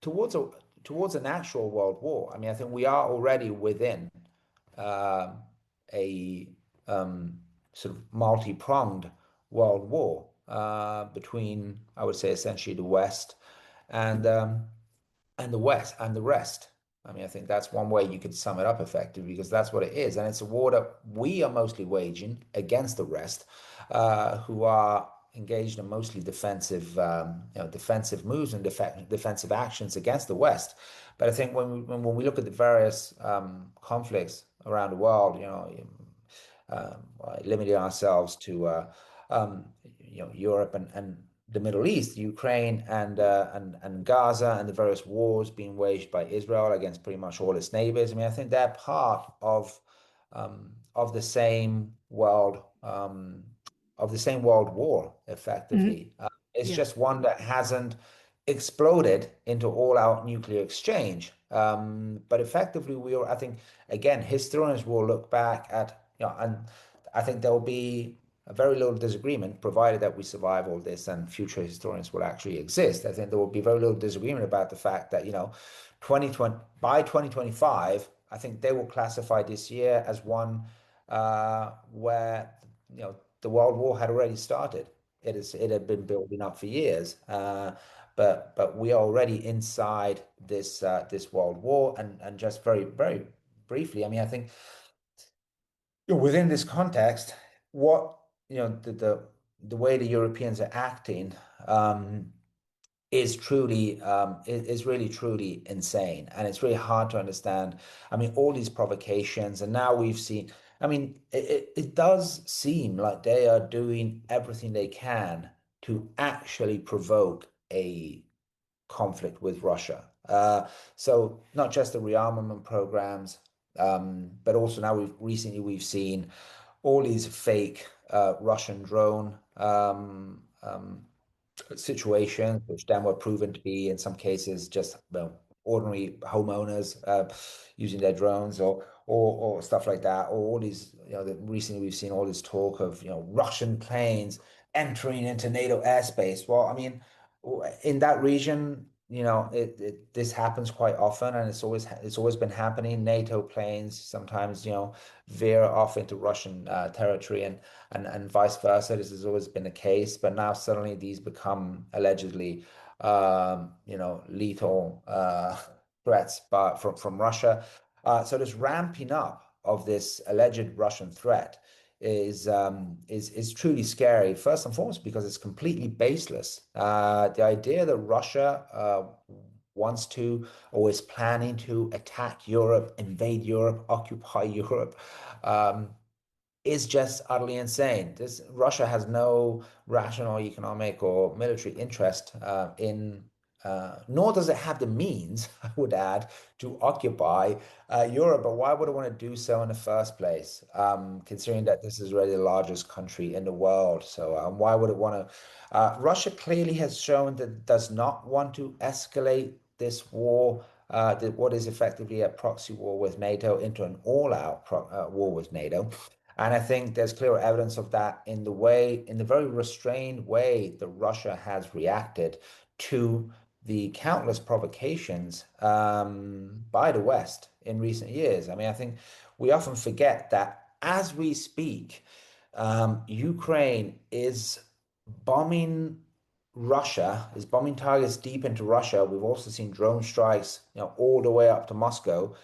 towards a towards an actual world war. I mean, I think we are already within um a sort of multi-pronged world war between, I would say, essentially the West and the West and the rest. I mean, I think that's one way you could sum it up effectively, because that's what it is, and it's a war that we are mostly waging against the rest, who are engaged in mostly defensive moves and defensive actions against the West. But I think when we look at the various conflicts around the world, limiting ourselves to Europe and the Middle East, Ukraine and Gaza, and the various wars being waged by Israel against pretty much all its neighbors. I mean, I think they're part of the same world war, Mhm. effectively. It's Yeah. just one that hasn't exploded into all-out nuclear exchange. But effectively, I think, again, historians will look back at, and I think there'll be a very little disagreement, provided that we survive all this and future historians will actually exist. I think there will be very little disagreement about the fact that, 2020, by 2025, I think they will classify this year as one where, the World War had already started. It had been building up for years. But we are already inside this world war, and just very very briefly, I mean, I think within this context, what the way the Europeans are acting is truly is really truly insane, and it's really hard to understand. I mean, all these provocations, and now we've seen. I mean, it does seem like they are doing everything they can to actually provoke a conflict with Russia. So not just the rearmament programs, but also now we've seen all these fake Russian drone situations, which then were proven to be in some cases just ordinary homeowners using their drones or stuff like that. Or all these, recently we've seen all this talk of Russian planes entering into NATO airspace. Well, I mean, in that region, this happens quite often, and it's always been happening. NATO planes sometimes veer off into Russian territory, and vice versa. This has always been the case, but now suddenly these become allegedly, lethal threats, but from Russia. So this ramping up of this alleged Russian threat is truly scary. First and foremost, because it's completely baseless. The idea that Russia wants to or is planning to attack Europe, invade Europe, occupy Europe, is just utterly insane. Russia has no rational economic or military interest nor does it have the means, I would add, to occupy Europe. But why would it want to do so in the first place? Considering that this is really the largest country in the world. So why would it want to? Russia clearly has shown that it does not want to escalate this war, what is effectively a proxy war with NATO, into an all-out war with NATO. And I think there's clear evidence of that in the very restrained way that Russia has reacted to the countless provocations by the West in recent years. I mean, I think we often forget that as we speak, Ukraine is bombing is bombing targets deep into Russia. We've also seen drone strikes, all the way up to Moscow,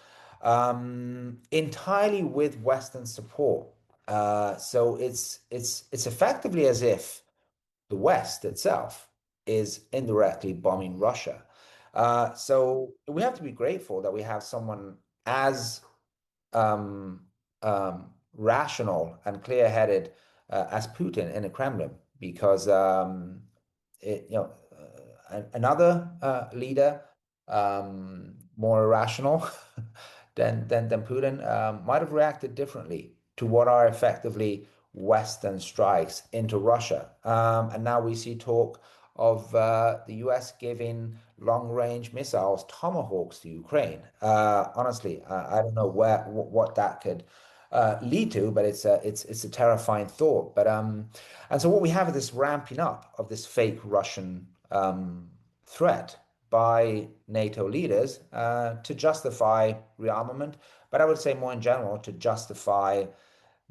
entirely with Western support. So it's effectively as if the West itself is indirectly bombing Russia. So we have to be grateful that we have someone as um, rational and clear-headed as Putin in the Kremlin, because another leader more irrational than Putin might have reacted differently to what are effectively Western strikes into Russia. And now we see talk of the US giving long-range missiles, Tomahawks, to Ukraine. Honestly, I don't know what that could lead to, but it's a terrifying thought. But and so what we have is this ramping up of this fake Russian threat by NATO leaders to justify rearmament, but I would say more in general to justify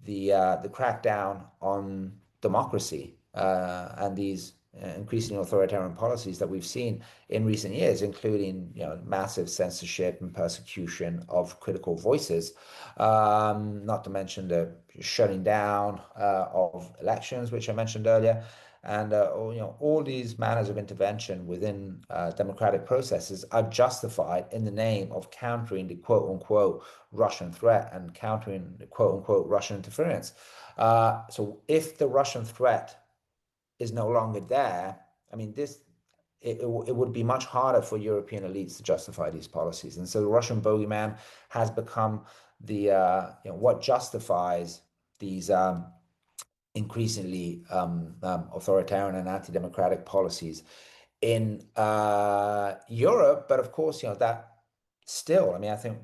the crackdown on democracy and these increasingly authoritarian policies that we've seen in recent years, including massive censorship and persecution of critical voices, not to mention the shutting down of elections, which I mentioned earlier, and all these manners of intervention within democratic processes are justified in the name of countering the quote unquote Russian threat and countering the quote unquote Russian interference. So if the Russian threat is no longer there, I mean, it would be much harder for European elites to justify these policies. And so the Russian bogeyman has become what justifies these increasingly authoritarian and anti-democratic policies in Europe. But of course, that still, I mean, I think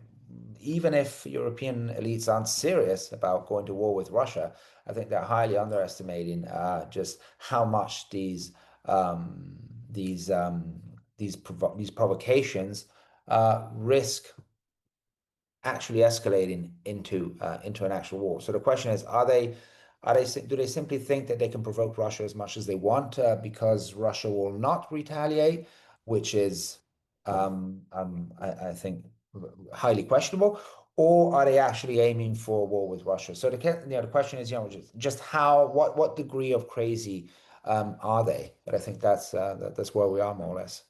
even if European elites aren't serious about going to war with Russia, I think they're highly underestimating just how much um, these these provocations risk actually escalating into an actual war. So the question is, do they simply think that they can provoke Russia as much as they want because Russia will not retaliate, which is I think highly questionable, or are they actually aiming for a war with Russia? So the question is, just how what degree of crazy are they? But I think that's where we are more or less.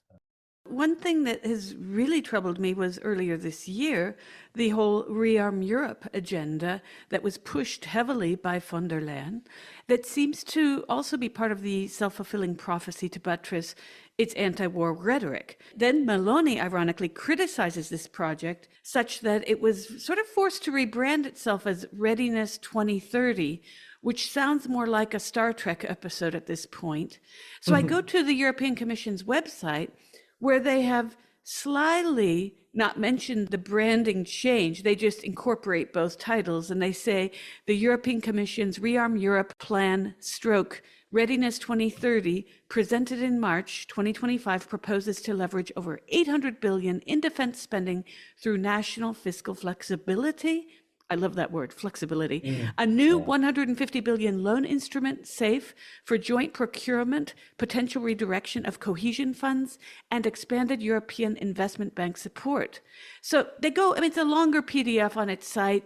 One thing that has really troubled me was earlier this year, the whole Rearm Europe agenda that was pushed heavily by von der Leyen, that seems to also be part of the self-fulfilling prophecy to buttress its anti-war rhetoric. Then Meloni ironically criticizes this project such that it was sort of forced to rebrand itself as Readiness 2030, which sounds more like a Star Trek episode at this point. So I go to the European Commission's website, where they have slyly not mentioned the branding change. They just incorporate both titles, and they say the European Commission's Rearm Europe Plan stroke Readiness 2030, presented in March 2025, proposes to leverage over 800 billion in defense spending through national fiscal flexibility. I love that word, flexibility. A new 150 billion loan instrument, SAFE, for joint procurement, potential redirection of cohesion funds, and expanded European Investment Bank support. So they go, it's a longer PDF on its site.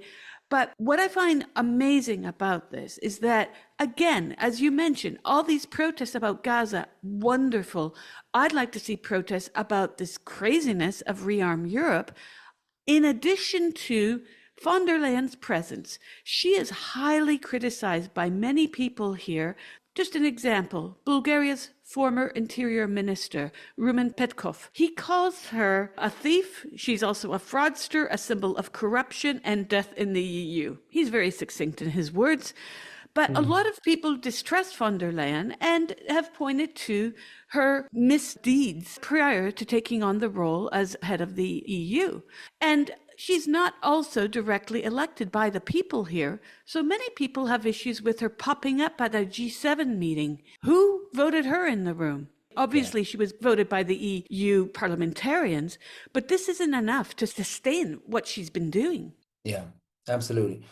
But what I find amazing about this is that, again, as you mentioned, all these protests about Gaza, wonderful. I'd like to see protests about this craziness of Rearm Europe, in addition to von der Leyen's presence. She is highly criticized by many people here. Just an example, Bulgaria's former interior minister, Rumen Petkov. He calls her a thief. She's also a fraudster, a symbol of corruption and death in the EU. He's very succinct in his words. But a lot of people distrust von der Leyen and have pointed to her misdeeds prior to taking on the role as head of the EU. And she's not also directly elected by the people here, so many people have issues with her popping up at a G7 meeting. Who voted her in the room? Obviously, she was voted by the EU parliamentarians, but this isn't enough to sustain what she's been doing. Yeah, absolutely.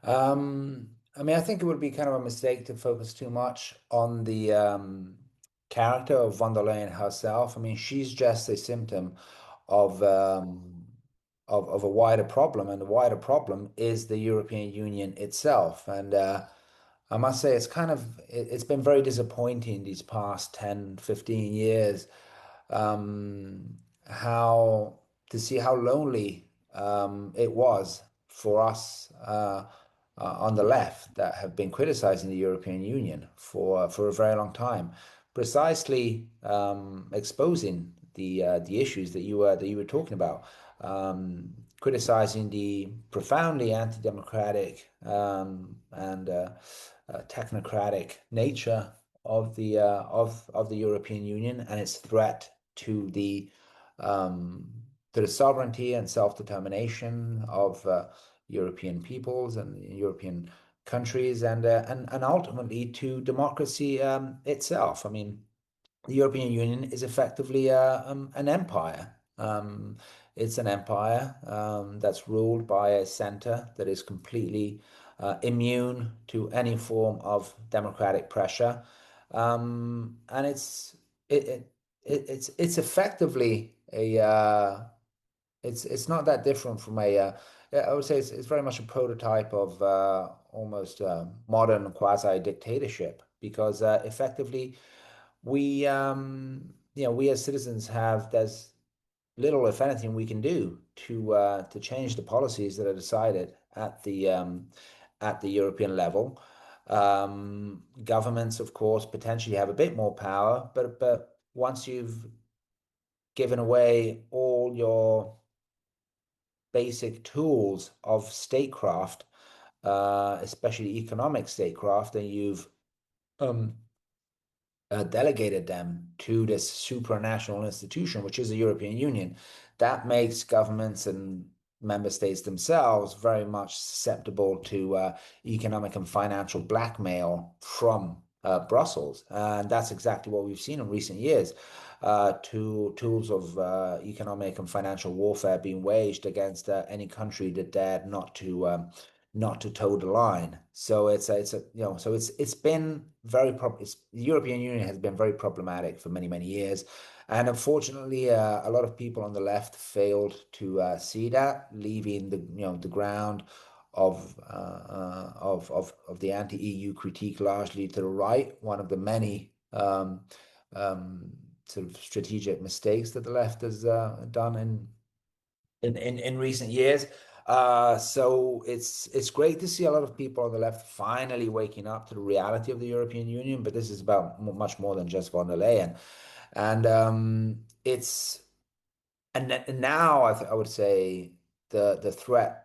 I think it would be kind of a mistake to focus too much on the character of von der Leyen herself. She's just a symptom of of a wider problem, and the wider problem is the European Union itself. And I must say, it's been very disappointing these past 10, 15 years, um, how to see how lonely it was for us on the left that have been criticizing the European Union for a very long time, precisely exposing the issues that you were talking about, criticizing the profoundly anti-democratic and technocratic nature of the European Union and its threat to the sovereignty and self-determination of European peoples and European countries, and ultimately to democracy itself. The European Union is effectively an empire. It's an empire that's ruled by a center that is completely immune to any form of democratic pressure, and it's effectively it's not that different from I would say it's very much a prototype of almost modern quasi dictatorship, because effectively we as citizens there's little, if anything, we can do to change the policies that are decided at the European level. Governments, of course, potentially have a bit more power, but once you've given away all your basic tools of statecraft, especially economic statecraft, and you've um, delegated them to this supranational institution, which is the European Union, that makes governments and member states themselves very much susceptible to economic and financial blackmail from Brussels. And that's exactly what we've seen in recent years. Tools of economic and financial warfare being waged against any country that dared not to toe the line. So it's been very the European Union has been very problematic for many years, and unfortunately, a lot of people on the left failed to see that, leaving the ground of the anti-EU critique largely to the right. One of the many sort of strategic mistakes that the left has done in recent years. So it's great to see a lot of people on the left finally waking up to the reality of the European Union, but this is about much more than just von der Leyen. And now I would say the threat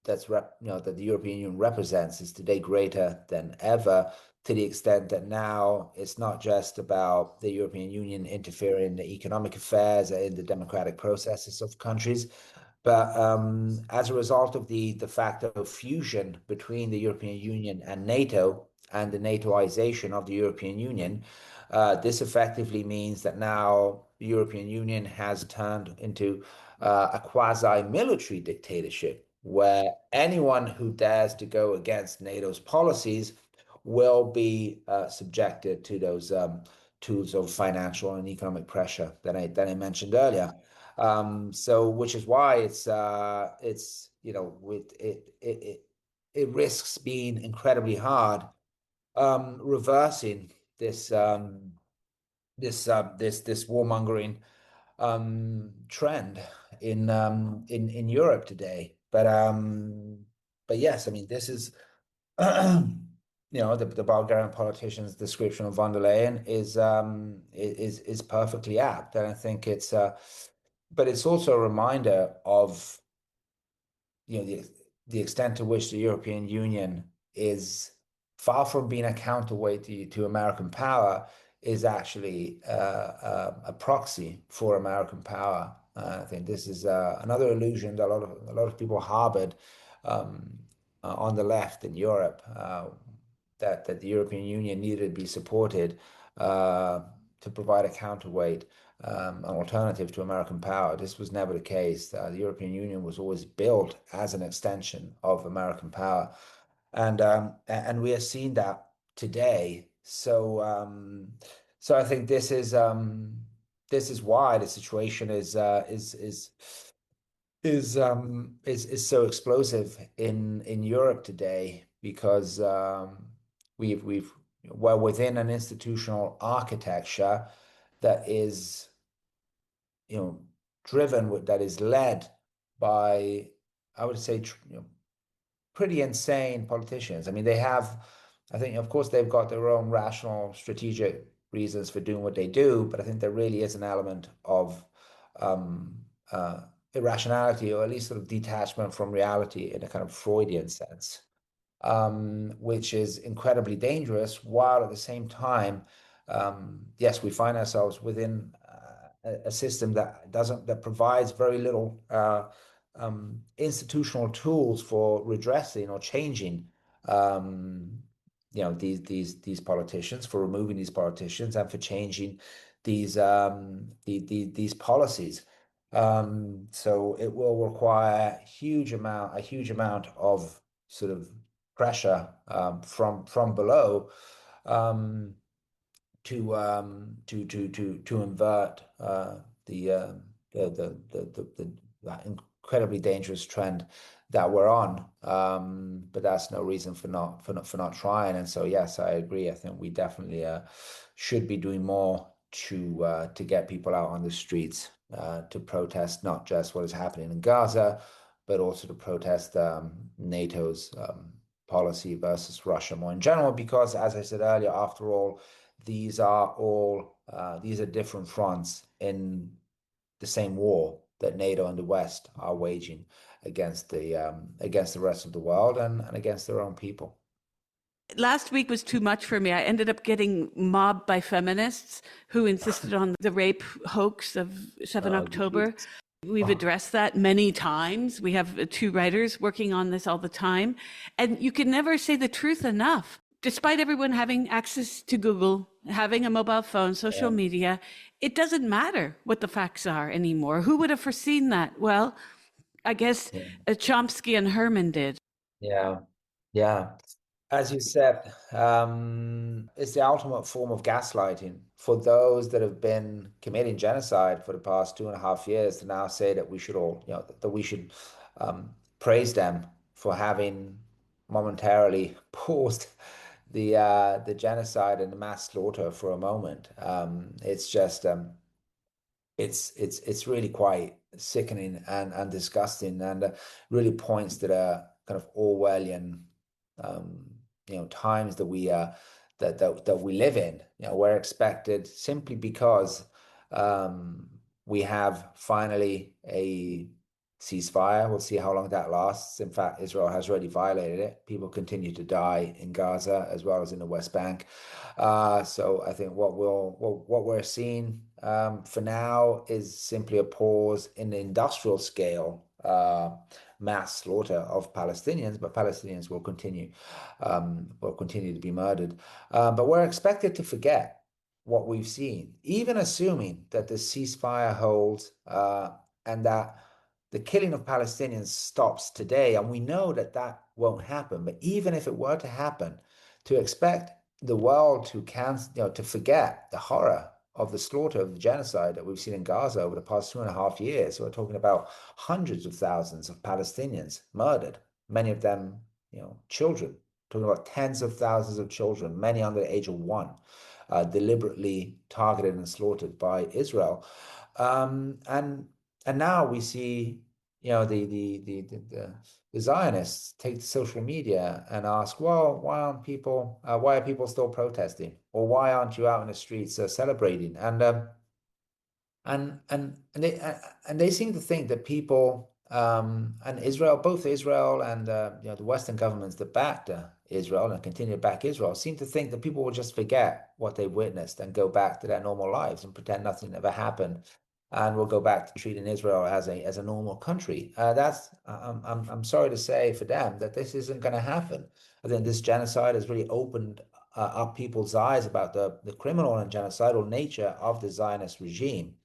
that the European Union represents is today greater than ever, to the extent that now it's not just about the European Union interfering in the economic affairs and in the democratic processes of countries, but as a result of the de facto fusion between the European Union and NATO and the NATOization of the European Union, this effectively means that now the European Union has turned into a quasi-military dictatorship, where anyone who dares to go against NATO's policies will be subjected to those tools of financial and economic pressure that I mentioned earlier. So, which is why it risks being incredibly hard reversing this warmongering trend in Europe today. But yes, I mean, this is the Bulgarian politician's description of von der Leyen is perfectly apt, and I think but it's also a reminder of the extent to which the European Union is far from being a counterweight to American power, is actually a proxy for American power. I think this is another illusion that a lot of people harbored on the left in Europe, that the European Union needed to be supported to provide a counterweight, an alternative to American power. This was never the case. The European Union was always built as an extension of American power, and we are seeing that today. So I think this is why the situation is so explosive in Europe today, because we're within an institutional architecture that is that is led by, I would say, pretty insane politicians. I mean, I think, of course, they've got their own rational, strategic reasons for doing what they do, but I think there really is an element of irrationality, or at least sort of detachment from reality in a kind of Freudian sense, which is incredibly dangerous, while at the same time, yes, we find ourselves within a system that provides very little institutional tools for redressing or changing these politicians, for removing these politicians, and for changing these policies. So it will require a huge amount of sort of pressure from below to invert that incredibly dangerous trend that we're on. But that's no reason for not trying. And so yes, I agree. I think we definitely should be doing more to get people out on the streets to protest not just what is happening in Gaza, but also to protest NATO's policy versus Russia more in general, because, as I said earlier, after all, these are different fronts in the same war that NATO and the West are waging against the rest of the world and against their own people. Last week was too much for me. I ended up getting mobbed by feminists who insisted on the rape hoax of 7 October. We've addressed that many times. We have two writers working on this all the time. And you can never say the truth enough. Despite everyone having access to Google, having a mobile phone, social media, it doesn't matter what the facts are anymore. Who would have foreseen that? Well, I guess Chomsky and Herman did. Yeah, yeah. As you said, it's the ultimate form of gaslighting for those that have been committing genocide for the past 2.5 years to now say that we should all, that we should praise them for having momentarily paused the genocide and the mass slaughter for a moment. It's just it's really quite sickening and disgusting, and really points to the kind of Orwellian times that we live in. We're expected, simply because we have finally a ceasefire. We'll see how long that lasts. In fact, Israel has already violated it. People continue to die in Gaza as well as in the West Bank. So I think what we're seeing for now is simply a pause in the industrial scale mass slaughter of Palestinians, but Palestinians will continue to be murdered. But we're expected to forget what we've seen, even assuming that the ceasefire holds and that the killing of Palestinians stops today. And we know that that won't happen. But even if it were to happen, to expect the world to forget the horror of the slaughter of the genocide that we've seen in Gaza over the past 2.5 years. So we're talking about hundreds of thousands of Palestinians murdered, many of them, children. Talking about tens of thousands of children, many under the age of 1, deliberately targeted and slaughtered by Israel. And now we see, the Zionists take to social media and ask, well, why are people still protesting, or why aren't you out in the streets celebrating? And they seem to think that people and Israel, both Israel and the Western governments that backed Israel and continue to back Israel, seem to think that people will just forget what they've witnessed and go back to their normal lives and pretend nothing ever happened, and we'll go back to treating Israel as a normal country. I'm sorry to say for them that this isn't going to happen. I think this genocide has really opened up people's eyes about the criminal and genocidal nature of the Zionist regime,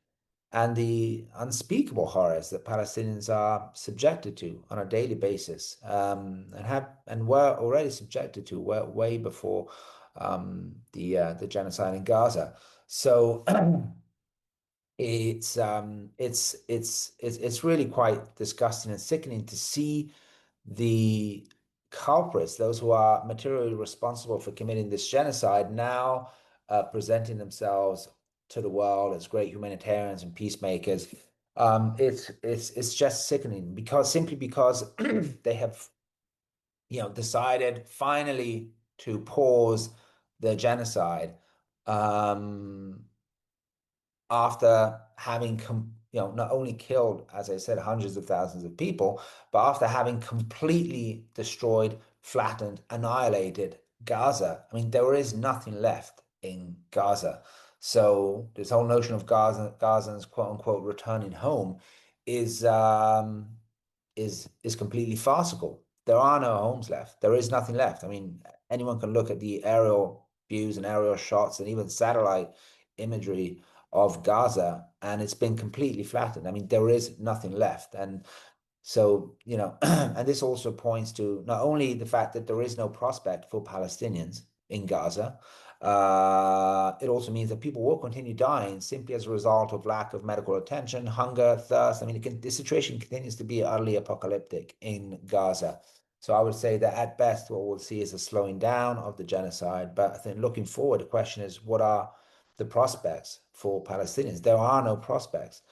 and the unspeakable horrors that Palestinians are subjected to on a daily basis, and were already subjected to way before the genocide in Gaza. So it's really quite disgusting and sickening to see the culprits, those who are materially responsible for committing this genocide, now presenting themselves to the world as great humanitarians and peacemakers. It's just sickening, simply because they have decided finally to pause the genocide after having not only killed, as I said, hundreds of thousands of people, but after having completely destroyed, flattened, annihilated Gaza. I mean, there is nothing left in Gaza. So this whole notion of Gazans quote unquote returning home is completely farcical. There are no homes left. There is nothing left. I mean, anyone can look at the aerial views and aerial shots and even satellite imagery of Gaza, and it's been completely flattened. I mean, there is nothing left. And so, and this also points to not only the fact that there is no prospect for Palestinians in Gaza, it also means that people will continue dying simply as a result of lack of medical attention, hunger, thirst. I mean, the situation continues to be utterly apocalyptic in Gaza. So I would say that at best, what we'll see is a slowing down of the genocide. But I think looking forward, the question is, what are the prospects for Palestinians? There are no prospects.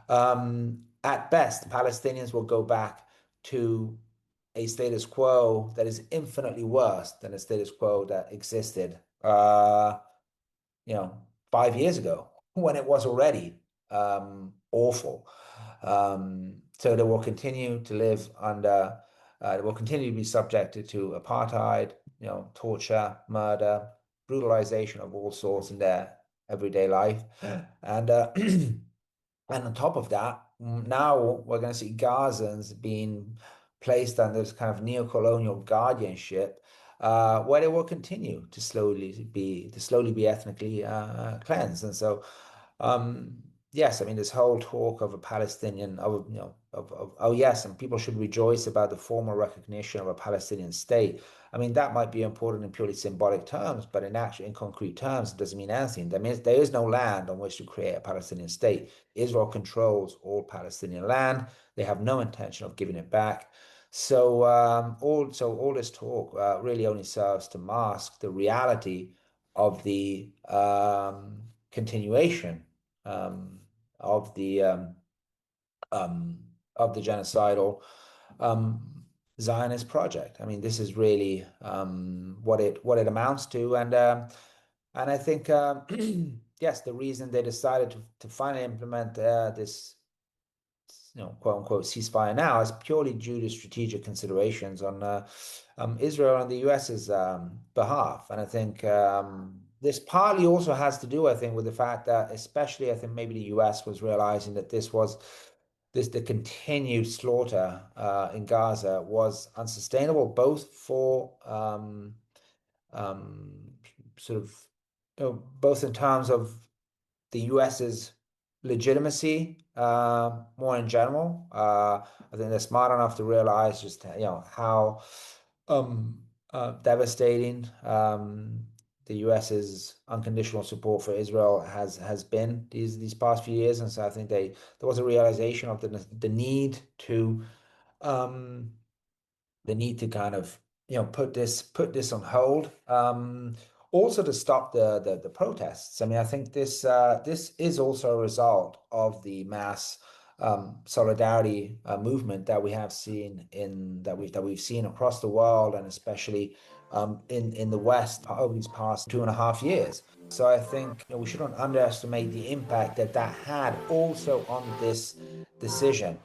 At best, Palestinians will go back to a status quo that is infinitely worse than the status quo that existed, 5 years ago, when it was already awful. So they will continue to live under, they will continue to be subjected to apartheid, torture, murder, brutalization of all sorts in their everyday life. And and on top of that, now we're going to see Gazans being placed under this kind of neo-colonial guardianship, where they will continue to slowly be ethnically cleansed. And so, yes, I mean, this whole talk of a Palestinian, oh yes, and people should rejoice about the formal recognition of a Palestinian state. I mean, that might be important in purely symbolic terms, but in concrete terms, it doesn't mean anything. That means there is no land on which to create a Palestinian state. Israel controls all Palestinian land. They have no intention of giving it back. So all this talk really only serves to mask the reality of the continuation of the genocidal Zionist project. I mean, this is really what it amounts to, and I think yes, the reason they decided to finally implement this, quote unquote ceasefire now is purely due to strategic considerations on Israel and the US's behalf. And I think this partly also has to do, I think, with the fact that, especially, I think maybe the US was realizing that the continued slaughter in Gaza was unsustainable, both for sort of, both in terms of the US's legitimacy, more in general. I think they're smart enough to realize just how devastating the US's unconditional support for Israel has been these past few years, and so I think there was a realization of the need to kind of put this on hold. Also to stop the protests. I mean, I think this is also a result of the mass solidarity movement that we have seen that we've seen across the world, and especially in the West over these past 2.5 years. So I think we shouldn't underestimate the impact that had also on this decision.